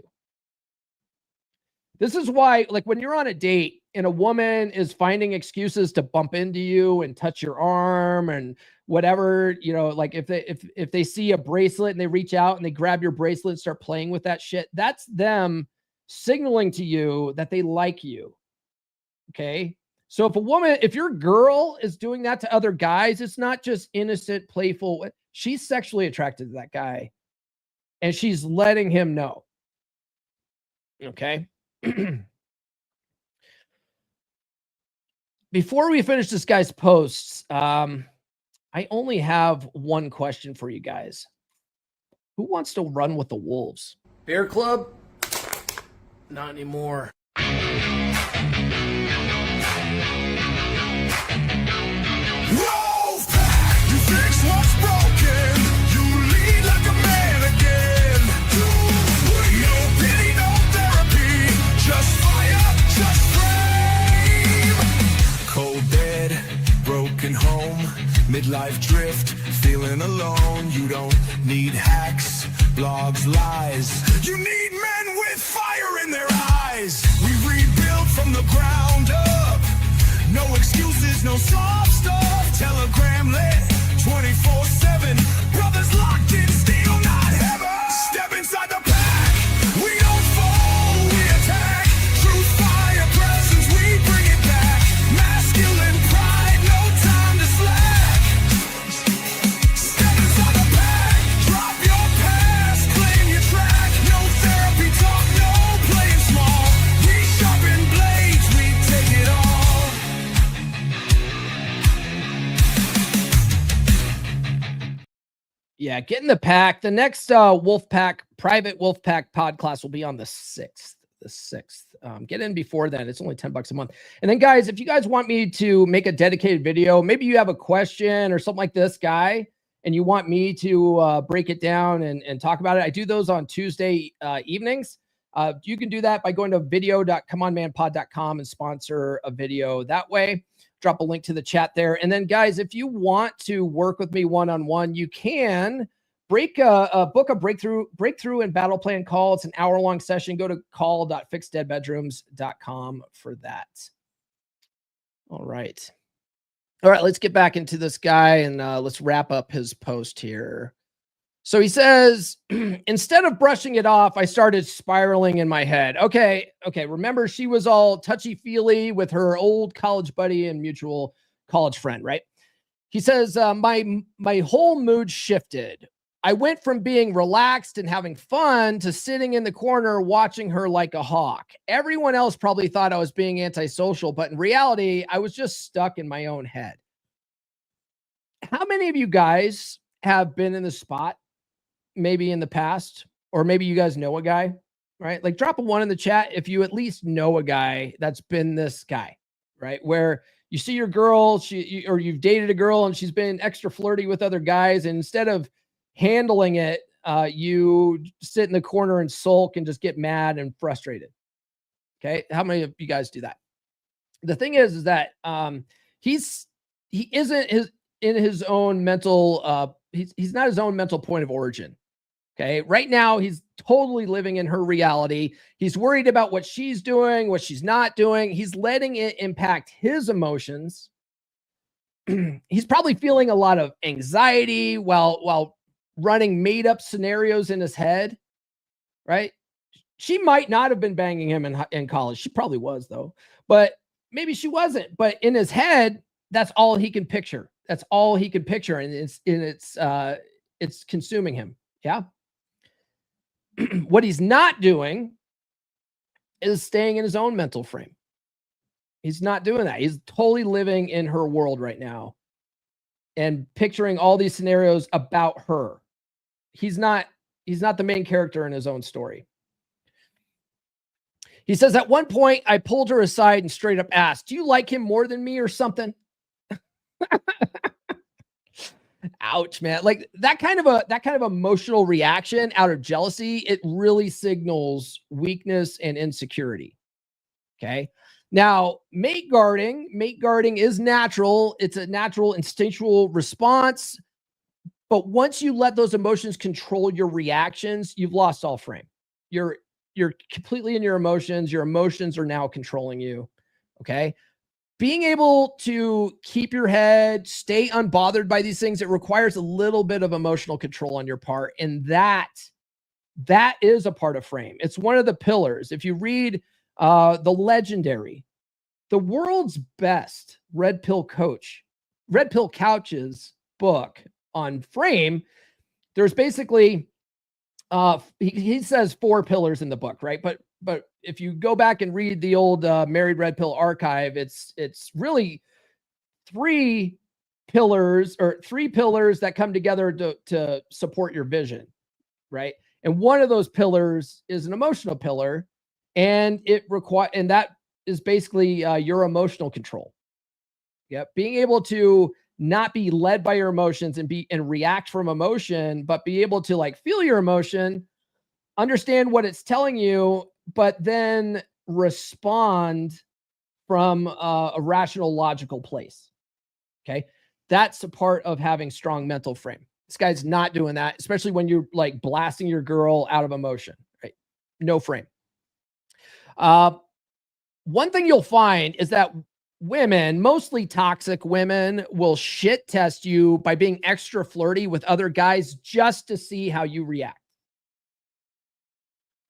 This is why, like, when you're on a date and a woman is finding excuses to bump into you and touch your arm and whatever, you know, like if they see a bracelet and they reach out and they grab your bracelet and start playing with that shit, that's them signaling to you that they like you. Okay. So if your girl is doing that to other guys, it's not just innocent, playful. She's sexually attracted to that guy and she's letting him know. Okay. Before we finish this guy's posts, I only have one question for you guys. Who wants to run with the wolves? Bear club? Not anymore. Wolfpack, you fix what's broken. You lead like a man again. No pity, no therapy. Just fire, just flame. Cold bed, broken home, midlife drift, feeling alone. You don't need hacks, blogs, lies. You need men with fire in their eyes. We rebuild from the ground up. No excuses, no soft stuff. Telegram lit 24/7. Brothers locked in steel, not heaven. Step inside the pack. We don't fall, we attack. Truth, fire, presence, we bring it back. Masculine pride, no time to slack. Step inside the pack. Drop your past, claim your track. No therapy talk, no playing small. We sharpen blades, we take it all. Yeah, get in the pack. The next Wolfpack, private Wolfpack pod class will be on the 6th. The 6th. Get in before then. It's only $10 a month. And then, guys, if you guys want me to make a dedicated video, maybe you have a question or something like this guy, and you want me to break it down and talk about it, I do those on Tuesday evenings. You can do that by going to video.comeonmanpod.com and sponsor a video that way. Drop a link to the chat there. And then, guys, if you want to work with me one-on-one, you can book a breakthrough and battle plan call. It's an hour-long session. Go to call.fixeddeadbedrooms.com for that. All right. Let's get back into this guy and let's wrap up his post here. So he says, instead of brushing it off, I started spiraling in my head. Okay. Remember, she was all touchy-feely with her old college buddy and mutual college friend, right? He says, my whole mood shifted. I went from being relaxed and having fun to sitting in the corner watching her like a hawk. Everyone else probably thought I was being antisocial, but in reality, I was just stuck in my own head. How many of you guys have been in the spot maybe in the past, or maybe you guys know a guy, right? Like, drop a 1 in the chat if you at least know a guy that's been this guy, right? Where you see your girl, or you've dated a girl and she's been extra flirty with other guys, and instead of handling it, you sit in the corner and sulk and just get mad and frustrated. Okay, how many of you guys do that? The thing is that he isn't his own mental he's not his own mental point of origin. Okay, right now he's totally living in her reality. He's worried about what she's doing, what she's not doing. He's letting it impact his emotions. He's probably feeling a lot of anxiety while running made-up scenarios in his head, right? She might not have been banging him in college. She probably was, though. But maybe she wasn't. But in his head, that's all he can picture. That's all he can picture, and it's consuming him. Yeah. What he's not doing is staying in his own mental frame. He's not doing that. He's totally living in her world right now and picturing all these scenarios about her. He's not the main character in his own story. He says, at one point, I pulled her aside and straight up asked, do you like him more than me or something? Ouch, man. Like that kind of emotional reaction out of jealousy, it really signals weakness and insecurity. Okay. Now, mate guarding is natural. It's a natural instinctual response. But once you let those emotions control your reactions, you've lost all frame. You're completely in your emotions. Your emotions are now controlling you. Okay. Being able to keep your head, stay unbothered by these things, it requires a little bit of emotional control on your part. And that is a part of frame. It's one of the pillars. If you read the world's best Red Pill Couch's book on frame, there's basically, he says 4 pillars in the book, right? But if you go back and read the old Married Red Pill archive, it's really 3 pillars that come together to support your vision, right? And one of those pillars is an emotional pillar, And that is basically your emotional control. Yep. Being able to not be led by your emotions and react from emotion, but be able to like feel your emotion, understand what it's telling you, but then respond from a rational, logical place. Okay. That's a part of having strong mental frame. This guy's not doing that, especially when you're like blasting your girl out of emotion, right? No frame. One thing you'll find is that women, mostly toxic women, will shit test you by being extra flirty with other guys just to see how you react.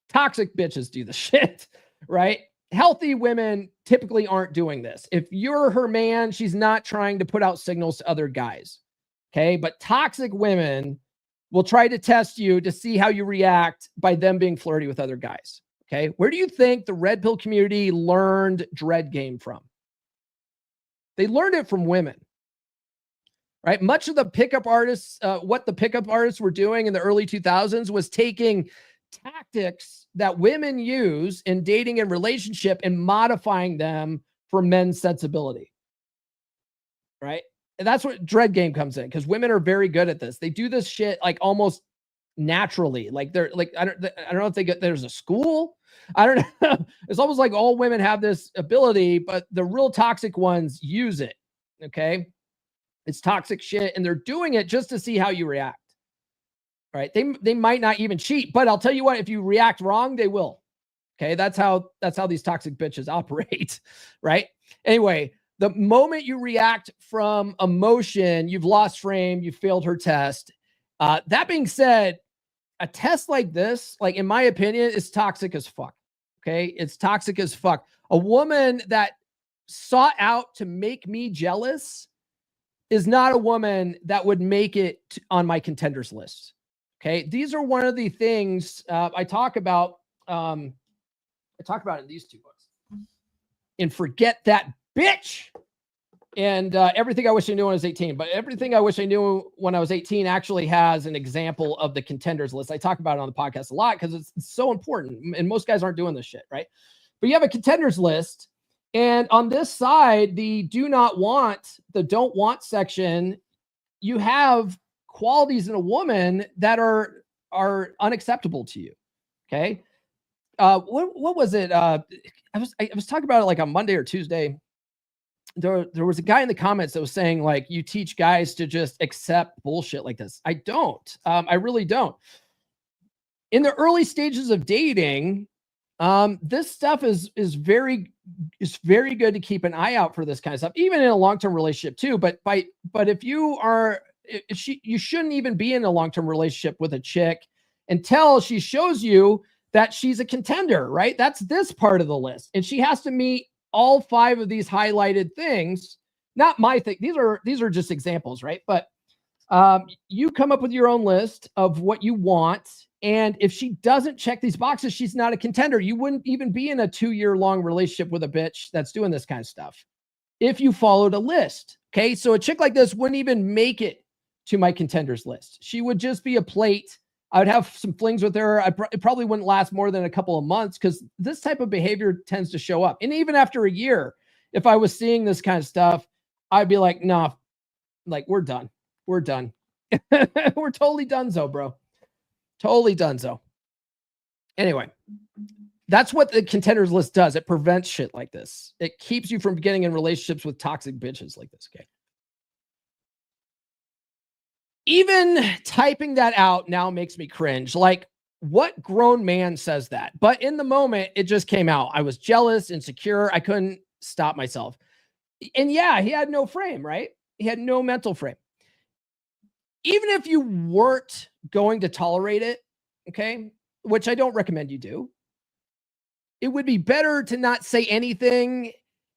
Toxic bitches do the shit, right? Healthy women typically aren't doing this. If you're her man, she's not trying to put out signals to other guys. Okay. But toxic women will try to test you to see how you react by them being flirty with other guys. Okay. Where do you think the red pill community learned dread game from? They learned it from women, right? Much of the pickup artists, what the pickup artists were doing in the early 2000s was taking tactics that women use in dating and relationship and modifying them for men's sensibility, right? And that's what dread game comes in, because women are very good at this. They do this shit like almost naturally. Like they're like, I don't know if there's a school. I don't know. It's almost like all women have this ability, but the real toxic ones use it. Okay. It's toxic shit. And they're doing it just to see how you react. Right. They might not even cheat, but I'll tell you what, if you react wrong, they will. Okay. That's how these toxic bitches operate. Right. Anyway, the moment you react from emotion, you've lost frame, you failed her test. That being said, a test like this, like in my opinion, is toxic as fuck. Okay. It's toxic as fuck. A woman that sought out to make me jealous is not a woman that would make it on my contenders list. Okay. These are one of the things I talk about in these two books. And Forget That Bitch. And Everything I Wish I Knew When I Was 18. But Everything I Wish I Knew When I Was 18 actually has an example of the contenders list. I talk about it on the podcast a lot because it's so important. And most guys aren't doing this shit, right? But you have a contenders list. And on this side, the don't want section, you have qualities in a woman that are unacceptable to you. Okay. What was it? I was talking about it like on Monday or Tuesday. There was a guy in the comments that was saying like, you teach guys to just accept bullshit like this. I don't. I really don't. In the early stages of dating, this stuff is very good to keep an eye out for this kind of stuff, even in a long-term relationship too. But if you shouldn't even be in a long-term relationship with a chick until she shows you that she's a contender, right? That's this part of the list. And she has to meet all 5 of these highlighted things. Not my thing. These are just examples, right? But you come up with your own list of what you want. And if she doesn't check these boxes, she's not a contender. You wouldn't even be in a 2-year-long relationship with a bitch that's doing this kind of stuff if you followed a list. Okay. So a chick like this wouldn't even make it to my contenders list. She would just be a plate. I would have some flings with her. It probably wouldn't last more than a couple of months because this type of behavior tends to show up. And even after a year, if I was seeing this kind of stuff, I'd be like, nah, like we're done. We're done. We're totally donezo, bro. Totally donezo. Anyway, that's what the contenders list does. It prevents shit like this. It keeps you from getting in relationships with toxic bitches like this. Okay. Even typing that out now makes me cringe. Like, what grown man says that? But in the moment, it just came out. I was jealous, insecure. I couldn't stop myself. And yeah, he had no frame, right? He had no mental frame. Even if you weren't going to tolerate it, okay, which I don't recommend you do, it would be better to not say anything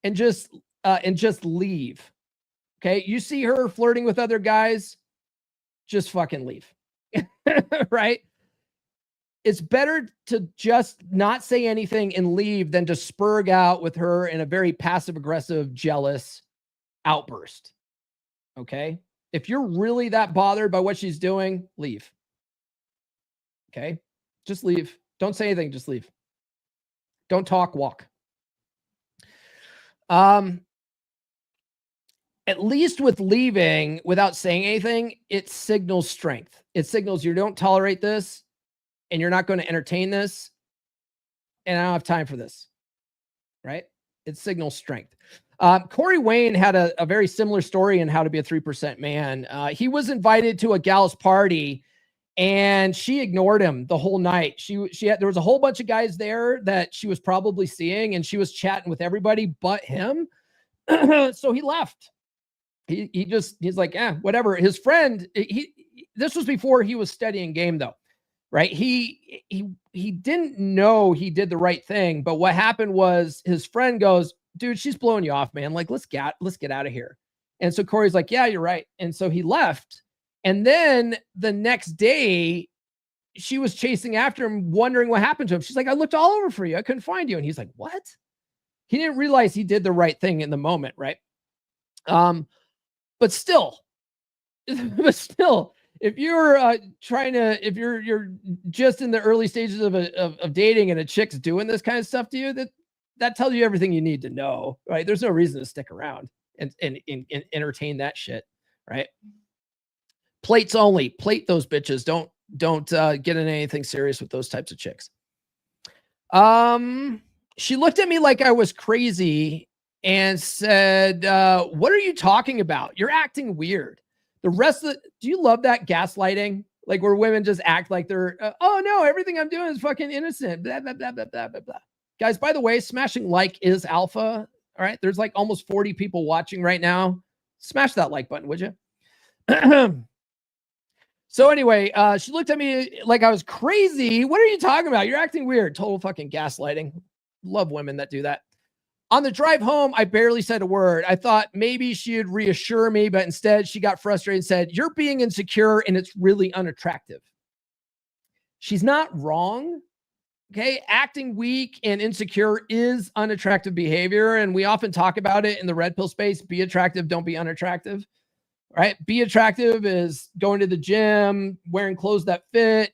and just leave. Okay. You see her flirting with other guys, just fucking leave. Right? It's better to just not say anything and leave than to spurg out with her in a very passive aggressive, jealous outburst. Okay. If you're really that bothered by what she's doing, leave. Okay. Just leave. Don't say anything. Just leave. Don't talk, walk. At least with leaving without saying anything, it signals strength. It signals you don't tolerate this and you're not going to entertain this. And I don't have time for this. Right? It signals strength. Corey Wayne had a very similar story in How to Be a 3% Man. He was invited to a gal's party and she ignored him the whole night. There was a whole bunch of guys there that she was probably seeing, and she was chatting with everybody but him. So he left. He's like, whatever. His friend, this was before he was studying game though, right? He didn't know he did the right thing, but what happened was his friend goes, dude, she's blowing you off, man. Like, let's get out of here. And so Corey's like, yeah, you're right. And so he left. And then the next day she was chasing after him, wondering what happened to him. She's like, I looked all over for you. I couldn't find you. And he's like, what? He didn't realize he did the right thing in the moment. Right. But still, if you're if you're just in the early stages of dating and a chick's doing this kind of stuff to you, that tells you everything you need to know, right? There's no reason to stick around and entertain that shit, right? Plates only. Plate those bitches. Don't get in anything serious with those types of chicks. She looked at me like I was crazy and said, what are you talking about? You're acting weird. Do you love that gaslighting? Like where women just act like they're, oh no, everything I'm doing is fucking innocent. Blah, blah, blah, blah, blah, blah, blah. Guys, by the way, smashing like is alpha. All right. There's like almost 40 people watching right now. Smash that like button, would you? So anyway, she looked at me like I was crazy. What are you talking about? You're acting weird. Total fucking gaslighting. Love women that do that. On the drive home, I barely said a word. I thought maybe she'd reassure me, but instead she got frustrated and said, you're being insecure and it's really unattractive. She's not wrong. Okay. Acting weak and insecure is unattractive behavior. And we often talk about it in the red pill space. Be attractive. Don't be unattractive. Right? Be attractive is going to the gym, wearing clothes that fit,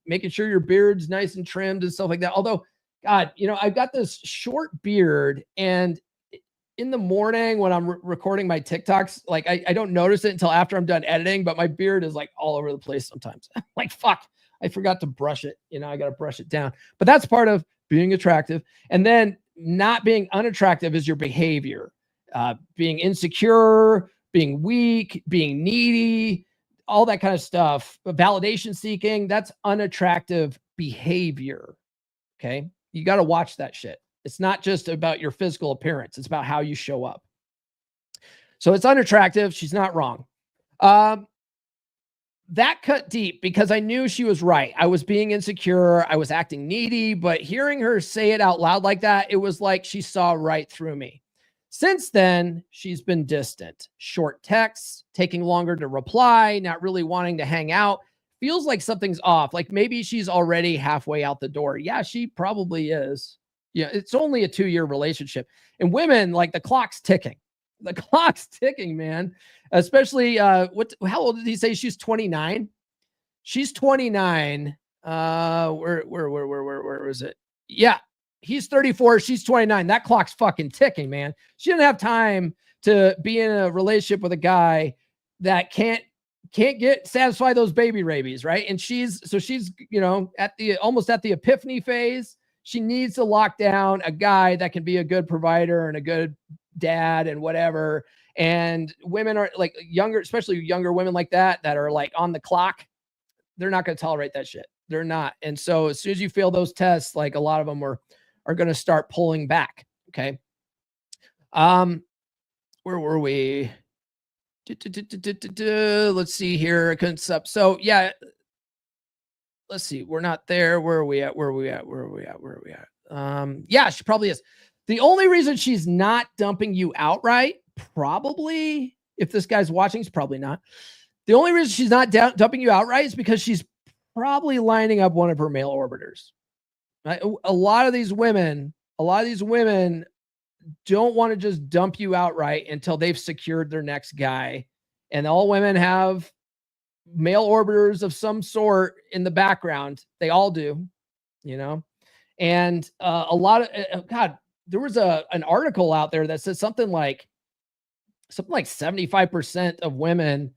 making sure your beard's nice and trimmed and stuff like that. Although, God, I've got this short beard, and in the morning when I'm recording my TikToks, like I don't notice it until after I'm done editing, but my beard is like all over the place sometimes. Like, fuck, I forgot to brush it. I got to brush it down. But that's part of being attractive. And then not being unattractive is your behavior, being insecure, being weak, being needy, all that kind of stuff. But validation seeking, that's unattractive behavior. Okay. You got to watch that shit. It's not just about your physical appearance. It's about how you show up. So it's unattractive. She's not wrong. That cut deep because I knew she was right. I was being insecure. I was acting needy, but hearing her say it out loud like that, it was like she saw right through me. Since then, she's been distant. Short texts, taking longer to reply, not really wanting to hang out. Feels like something's off. Like maybe she's already halfway out the door. Yeah, she probably is. Yeah, it's only a 2-year relationship. And women, like the clock's ticking. The clock's ticking, man. Especially, how old did he say? She's 29. She's 29. Where was it? Yeah. He's 34. She's 29. That clock's fucking ticking, man. She didn't have time to be in a relationship with a guy that can't satisfy those baby rabies, right? And she's almost at the epiphany phase. She needs to lock down a guy that can be a good provider and a good dad and whatever. And women are like younger, especially younger women like that are like on the clock. They're not going to tolerate that shit. They're not. And so as soon as you fail those tests, like a lot of them are going to start pulling back. Okay. Where were we? Let's see here. I couldn't stop. So yeah, let's see. We're not there. Where are we at? Yeah, she probably is. The only reason she's not dumping you outright, probably, if this guy's watching, he's probably not. The only reason she's not dumping you outright is because she's probably lining up one of her male orbiters. Right? A lot of these women don't want to just dump you outright until they've secured their next guy. And all women have male orbiters of some sort in the background. They all do, And a lot of God, there was an article out there that says something like 75% of women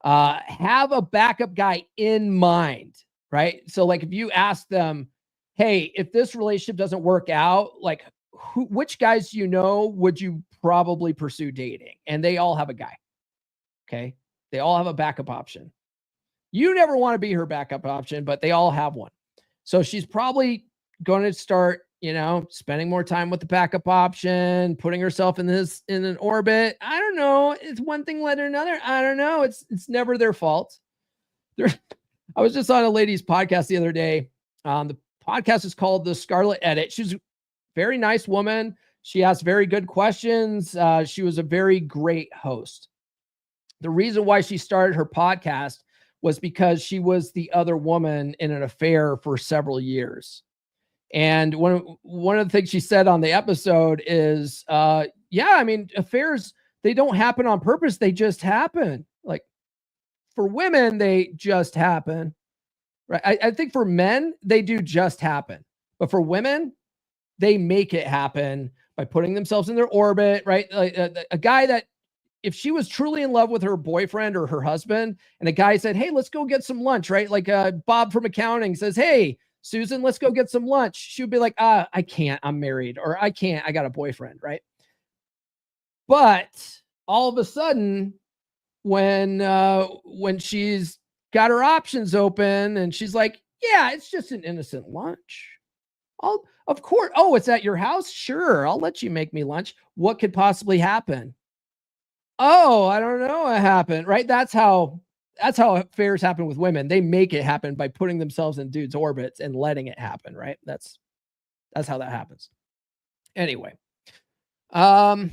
have a backup guy in mind, right? So like if you ask them, hey, if this relationship doesn't work out, like which guys do you know would you probably pursue dating? And they all have a guy. Okay. They all have a backup option. You never want to be her backup option, but they all have one. So she's probably going to start, spending more time with the backup option, putting herself in an orbit. I don't know. It's one thing led to another. I don't know. It's never their fault. I was just on a lady's podcast the other day. The podcast is called The Scarlet Edit. She's a very nice woman. She asked very good questions. She was a very great host. The reason why she started her podcast was because she was the other woman in an affair for several years. And one of the things she said on the episode is, affairs, they don't happen on purpose. They just happen. Like for women, they just happen. Right. I think for men, they do just happen. But for women, they make it happen by putting themselves in their orbit, right? Like a guy that, if she was truly in love with her boyfriend or her husband, and a guy said, hey, let's go get some lunch, right? Like Bob from accounting says, hey, Susan, let's go get some lunch. She would be like, I can't, I'm married, or I can't, I got a boyfriend, right? But all of a sudden, when she's got her options open and she's like, yeah, it's just an innocent lunch. Of course. Oh, it's at your house? Sure. I'll let you make me lunch. What could possibly happen? Oh, I don't know what happened, right? That's how affairs happen with women. They make it happen by putting themselves in dudes' orbits and letting it happen, right? That's how that happens. Anyway. And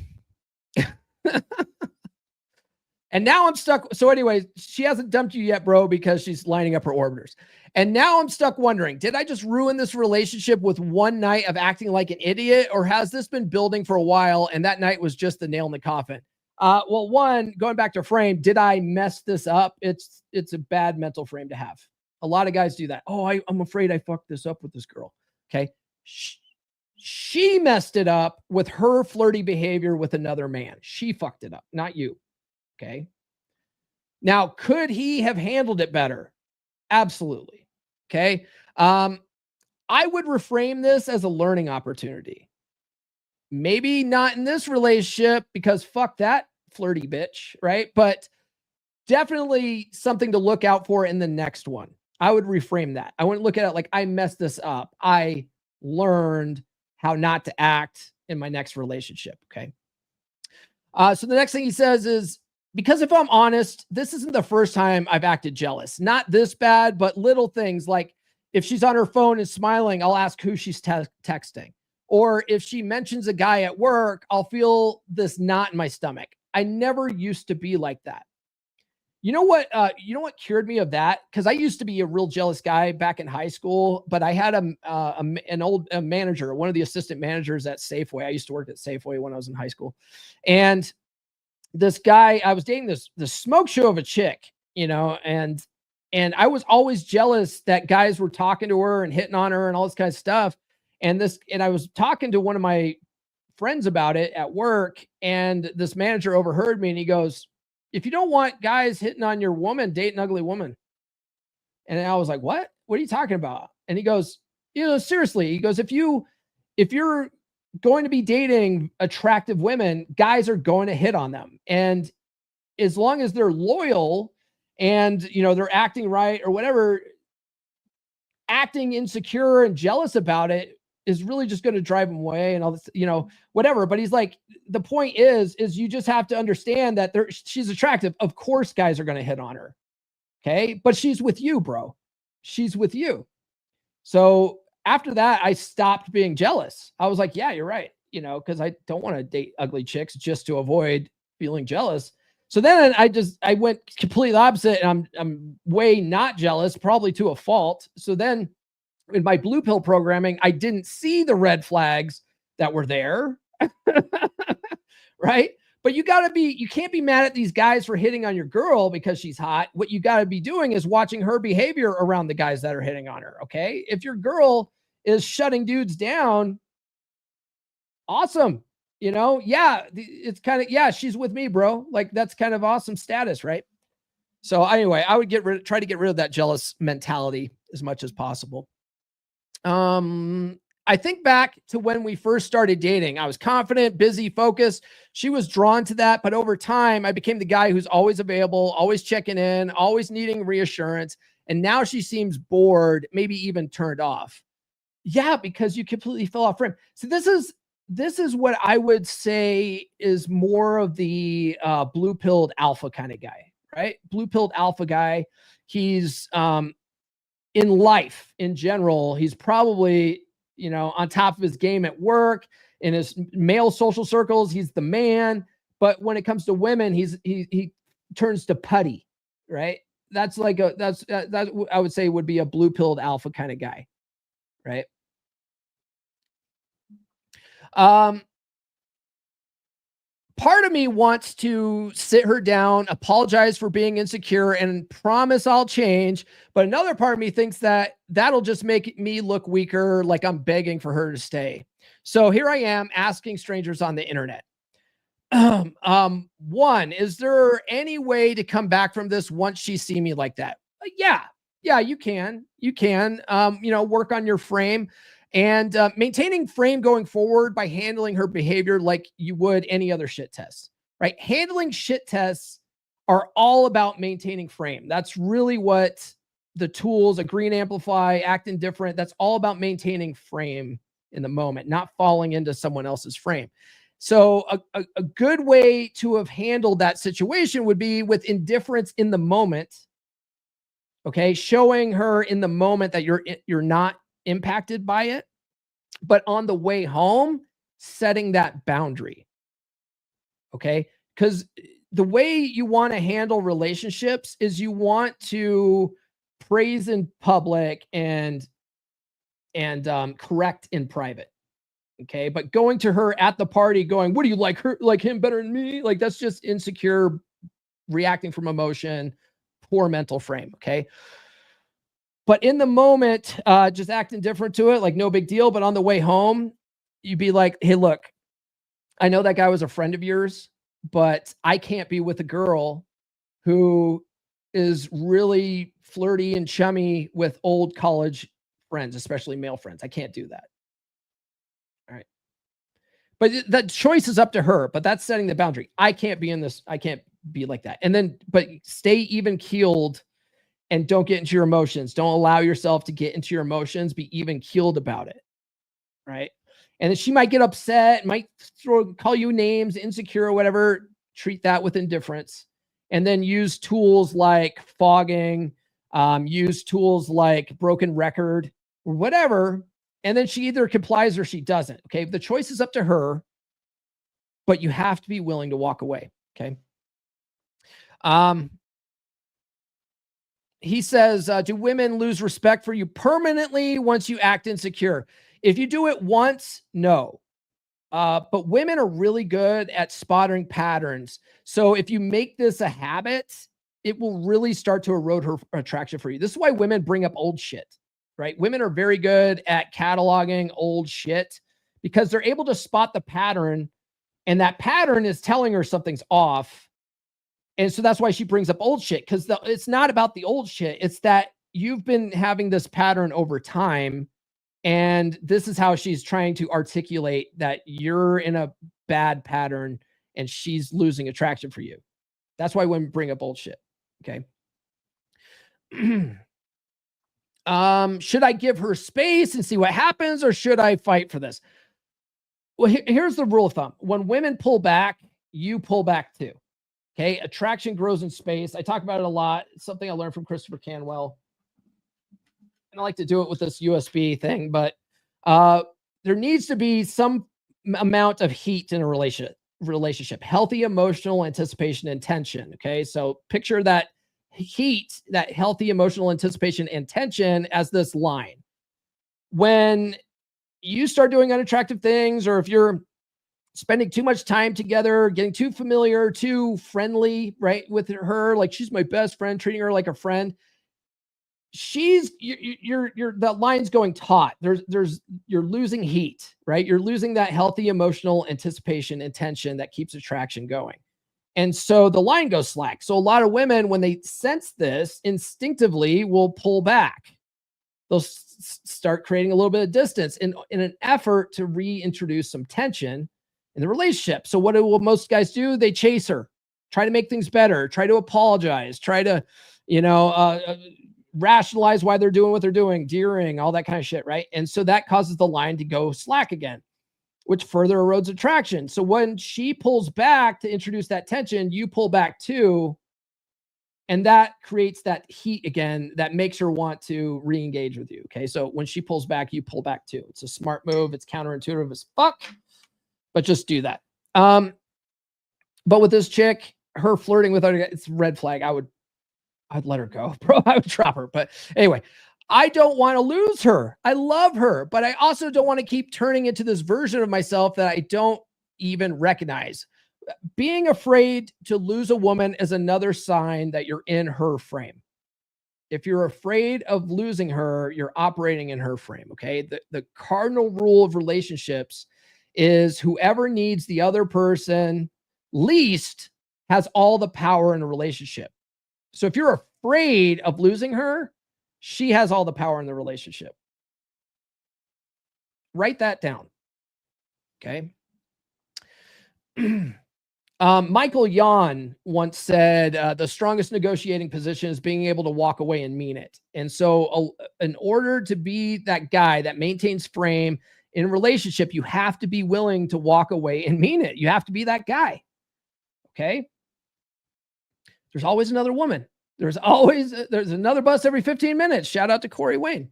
now I'm stuck. So anyways, she hasn't dumped you yet, bro, because she's lining up her orbiters. And now I'm stuck wondering, did I just ruin this relationship with one night of acting like an idiot, or has this been building for a while and that night was just the nail in the coffin? Well, one, going back to frame, did I mess this up? It's a bad mental frame to have. A lot of guys do that. Oh, I'm afraid I fucked this up with this girl. Okay. She messed it up with her flirty behavior with another man. She fucked it up, not you. Okay. Now, could he have handled it better? Absolutely. Okay. I would reframe this as a learning opportunity. Maybe not in this relationship because fuck that flirty bitch, right? But definitely something to look out for in the next one. I would reframe that. I wouldn't look at it like I messed this up. I learned how not to act in my next relationship. Okay. So the next thing he says is, because if I'm honest, this isn't the first time I've acted jealous. Not this bad, but little things like if she's on her phone and smiling, I'll ask who she's texting. Or if she mentions a guy at work, I'll feel this knot in my stomach. I never used to be like that. You know what cured me of that? Because I used to be a real jealous guy back in high school, but I had an old manager, one of the assistant managers at Safeway. I used to work at Safeway when I was in high school. And this guy, I was dating this smoke show of a chick, and I was always jealous that guys were talking to her and hitting on her and all this kind of stuff. And I was talking to one of my friends about it at work, and this manager overheard me and he goes, if you don't want guys hitting on your woman, date an ugly woman. And I was like, what are you talking about? And he goes, seriously, he goes, if you're going to be dating attractive women, guys are going to hit on them. And as long as they're loyal and, they're acting right or whatever, acting insecure and jealous about it is really just going to drive them away and all this, whatever. But he's like, the point is you just have to understand that she's attractive. Of course, guys are going to hit on her. Okay. But she's with you, bro. She's with you. So after that, I stopped being jealous. I was like, yeah, you're right. Cause I don't want to date ugly chicks just to avoid feeling jealous. So then I went completely opposite, and I'm way not jealous, probably to a fault. So then in my blue pill programming, I didn't see the red flags that were there. Right. But you can't be mad at these guys for hitting on your girl because she's hot. What you got to be doing is watching her behavior around the guys that are hitting on her. Okay. If your girl is shutting dudes down, awesome. You know, yeah, it's kind of, yeah, she's with me, bro. Like, that's kind of awesome status, right? So anyway, I would try to get rid of that jealous mentality as much as possible. I think back to when we first started dating. I was confident, busy, focused. She was drawn to that, but over time, I became the guy who's always available, always checking in, always needing reassurance. And now she seems bored, maybe even turned off. Yeah, because you completely fell off frame. So this is what I would say is more of the blue-pilled alpha kind of guy, right? Blue-pilled alpha guy. He's in life in general, he's probably, you know, on top of his game at work, in his male social circles, he's the man. But when it comes to women, he turns to putty, right? That's like that's I would say would be a blue-pilled alpha kind of guy, right? Part of me wants to sit her down, apologize for being insecure, and promise I'll change. But another part of me thinks that that'll just make me look weaker, like I'm begging for her to stay. So here I am asking strangers on the internet. One, is there any way to come back from this once she see me like that? Yeah, you can. You can, work on your frame. And maintaining frame going forward by handling her behavior like you would any other shit test, right? Handling shit tests are all about maintaining frame. That's really what the tools, agree and amplify, act indifferent, that's all about maintaining frame in the moment, not falling into someone else's frame. So a good way to have handled that situation would be with indifference in the moment. Okay, showing her in the moment that you're not impacted by it, but on the way home, setting that boundary. Okay, because the way you want to handle relationships is you want to praise in public and correct in private. Okay, but going to her at the party, going, "What do you like her, like him better than me?" Like, that's just insecure, reacting from emotion, poor mental frame. Okay. But in the moment, just acting different to it, like no big deal. But on the way home, you'd be like, "Hey, look, I know that guy was a friend of yours, but I can't be with a girl who is really flirty and chummy with old college friends, especially male friends. I can't do that." All right. But the choice is up to her, but that's setting the boundary. I can't be in this. I can't be like that. And then, but stay even keeled. And don't get into your emotions. Don't allow yourself to get into your emotions. Be even keeled about it, right? And then she might get upset, might call you names, insecure, or whatever. Treat that with indifference. And then use tools like fogging, use tools like broken record, or whatever. And then she either complies or she doesn't, okay? The choice is up to her, but you have to be willing to walk away, okay? He says, do women lose respect for you permanently once you act insecure? If you do it once, no. But women are really good at spotting patterns. So if you make this a habit, it will really start to erode her attraction for you. This is why women bring up old shit, right? Women are very good at cataloging old shit because they're able to spot the pattern, and that pattern is telling her something's off. And so that's why she brings up old shit, because it's not about the old shit. It's that you've been having this pattern over time. And this is how she's trying to articulate that you're in a bad pattern and she's losing attraction for you. That's why women bring up old shit. Okay. Should I give her space and see what happens, or should I fight for this? Well, here's the rule of thumb. When women pull back, you pull back too. Okay, attraction grows in space. I talk about it a lot. It's something I learned from Christopher Canwell. And I like to do it with this USB thing, but there needs to be some amount of heat in a relationship. Healthy emotional anticipation and tension. Okay, so picture that heat, that healthy emotional anticipation and tension as this line. When you start doing unattractive things, or if you're spending too much time together, getting too familiar, too friendly, right, with her, like she's my best friend, treating her like a friend, the line's going taut. You're losing heat, right? You're losing that healthy emotional anticipation and tension that keeps attraction going. And so the line goes slack. So a lot of women, when they sense this, instinctively will pull back. They'll start creating a little bit of distance in an effort to reintroduce some tension in the relationship. So what will most guys do? They chase her, try to make things better, try to apologize, try to, rationalize why they're doing what they're doing, deering, all that kind of shit, right? And so that causes the line to go slack again, which further erodes attraction. So when she pulls back to introduce that tension, you pull back too, and that creates that heat again that makes her want to re-engage with you, okay? So when she pulls back, you pull back too. It's a smart move. It's counterintuitive as fuck, but just do that. But with this chick, her flirting with her, it's red flag. I'd let her go, bro. I would drop her. But anyway, I don't want to lose her. I love her, but I also don't want to keep turning into this version of myself that I don't even recognize. Being afraid to lose a woman is another sign that you're in her frame. If you're afraid of losing her, you're operating in her frame, okay? The cardinal rule of relationships is whoever needs the other person least has all the power in a relationship. So if you're afraid of losing her, she has all the power in the relationship. Write that down. Okay. Michael Yon once said, the strongest negotiating position is being able to walk away and mean it. And so in order to be that guy that maintains frame in a relationship, you have to be willing to walk away and mean it. You have to be that guy. Okay. There's always another woman. There's another bus every 15 minutes. Shout out to Corey Wayne.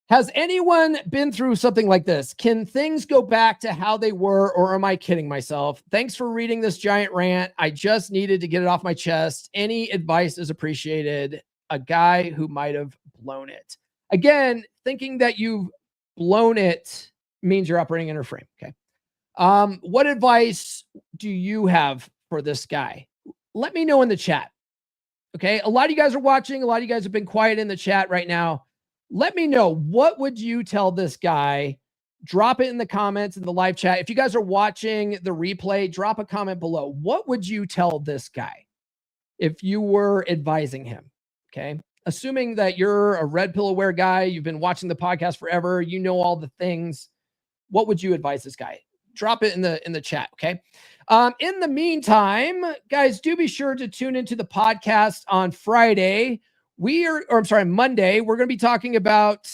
Has anyone been through something like this? Can things go back to how they were, or am I kidding myself? Thanks for reading this giant rant. I just needed to get it off my chest. Any advice is appreciated. A guy who might have blown it. Again, thinking that you've blown it means you're operating in her frame. Okay. What advice do you have for this guy? Let me know in the chat. Okay. A lot of you guys are watching. A lot of you guys have been quiet in the chat right now. Let me know, what would you tell this guy? Drop it in the comments in the live chat. If you guys are watching the replay, drop a comment below. What would you tell this guy if you were advising him? Okay. Assuming that you're a red pill aware guy, you've been watching the podcast forever, you know all the things. What would you advise this guy? Drop it in the chat. Okay. In the meantime, guys, do be sure to tune into the podcast on Friday. Monday, we're going to be talking about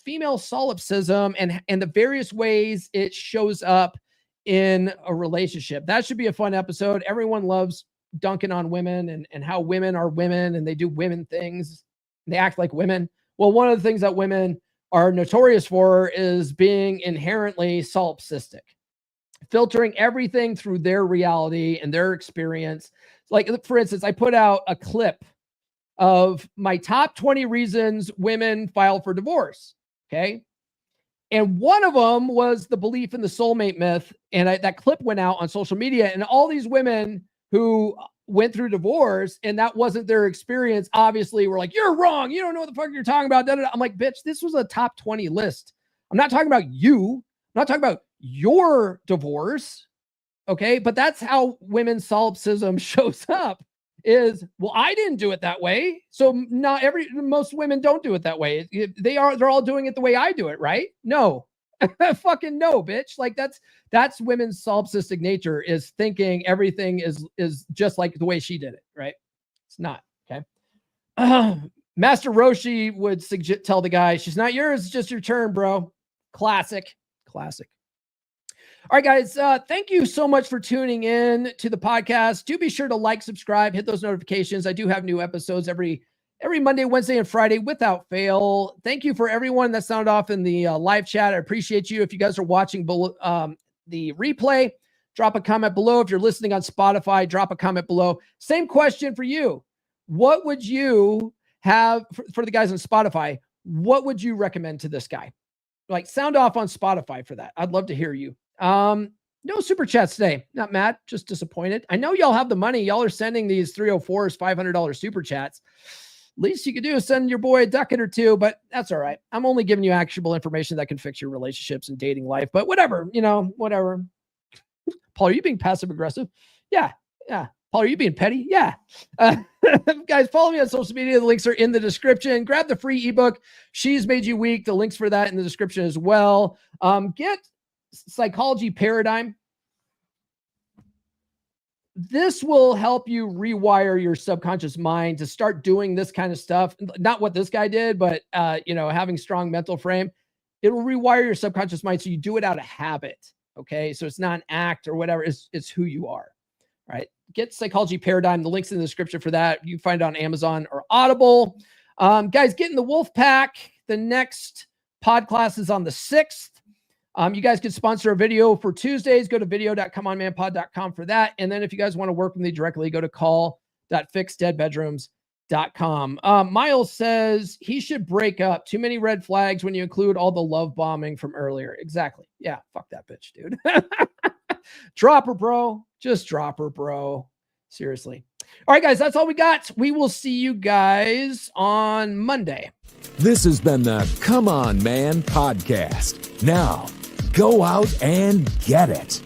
female solipsism and the various ways it shows up in a relationship. That should be a fun episode. Everyone loves dunking on women and how women are women and they do women things. They act like women. Well, one of the things that women are notorious for is being inherently solipsistic, filtering everything through their reality and their experience. Like, for instance, I put out a clip of my top 20 reasons women file for divorce. Okay. And one of them was the belief in the soulmate myth. And that clip went out on social media, and all these women who went through divorce and that wasn't their experience, obviously were like, you're wrong. You don't know what the fuck you're talking about. I'm like, bitch, this was a top 20 list. I'm not talking about you. I'm not talking about your divorce. Okay. But that's how women's solipsism shows up. Is, well, I didn't do it that way. So most women don't do it that way. They're all doing it the way I do it, right? No, fucking no, bitch. Like that's women's solipsistic nature, is thinking everything is just like the way she did it, right? It's not. Okay. Master Roshi would tell the guy, she's not yours, it's just your turn, bro. Classic. All right, guys, thank you so much for tuning in to the podcast. Do be sure to like, subscribe, hit those notifications. I do have new episodes every Monday, Wednesday, and Friday without fail. Thank you for everyone that sounded off in the live chat. I appreciate you. If you guys are watching the replay, drop a comment below. If you're listening on Spotify, drop a comment below. Same question for you. What would you have for the guys on Spotify? What would you recommend to this guy? Like, sound off on Spotify for that. I'd love to hear you. No super chats today. Not mad, just disappointed. I know y'all have the money. Y'all are sending these 304s, $500 super chats. least you could do is send your boy a ducat or two, but that's all right. I'm only giving you actionable information that can fix your relationships and dating life, but whatever, whatever. Paul, are you being passive aggressive? Yeah. Paul, are you being petty? Yeah. Guys, follow me on social media. The links are in the description. Grab the free ebook, She's Made You Weak. The links for that in the description as well. Get Psychology Paradigm. This will help you rewire your subconscious mind to start doing this kind of stuff. Not what this guy did, but having strong mental frame. It will rewire your subconscious mind so you do it out of habit. Okay, so it's not an act or whatever. It's who you are. All right. Get Psychology Paradigm. The link's in the description for that. You can find it on Amazon or Audible. Guys, get in the Wolfpack. The next pod class is on the 6th. You guys can sponsor a video for Tuesdays. Go to video.comeonmanpod.com for that. And then if you guys want to work with me directly, go to call.fixdeadbedrooms.com. Miles says he should break up. Too many red flags when you include all the love bombing from earlier. Exactly. Yeah. Fuck that bitch, dude. Drop her, bro. Just drop her, bro. Seriously. All right, guys, that's all we got. We will see you guys on Monday. This has been the Come On Man podcast. Now, go out and get it.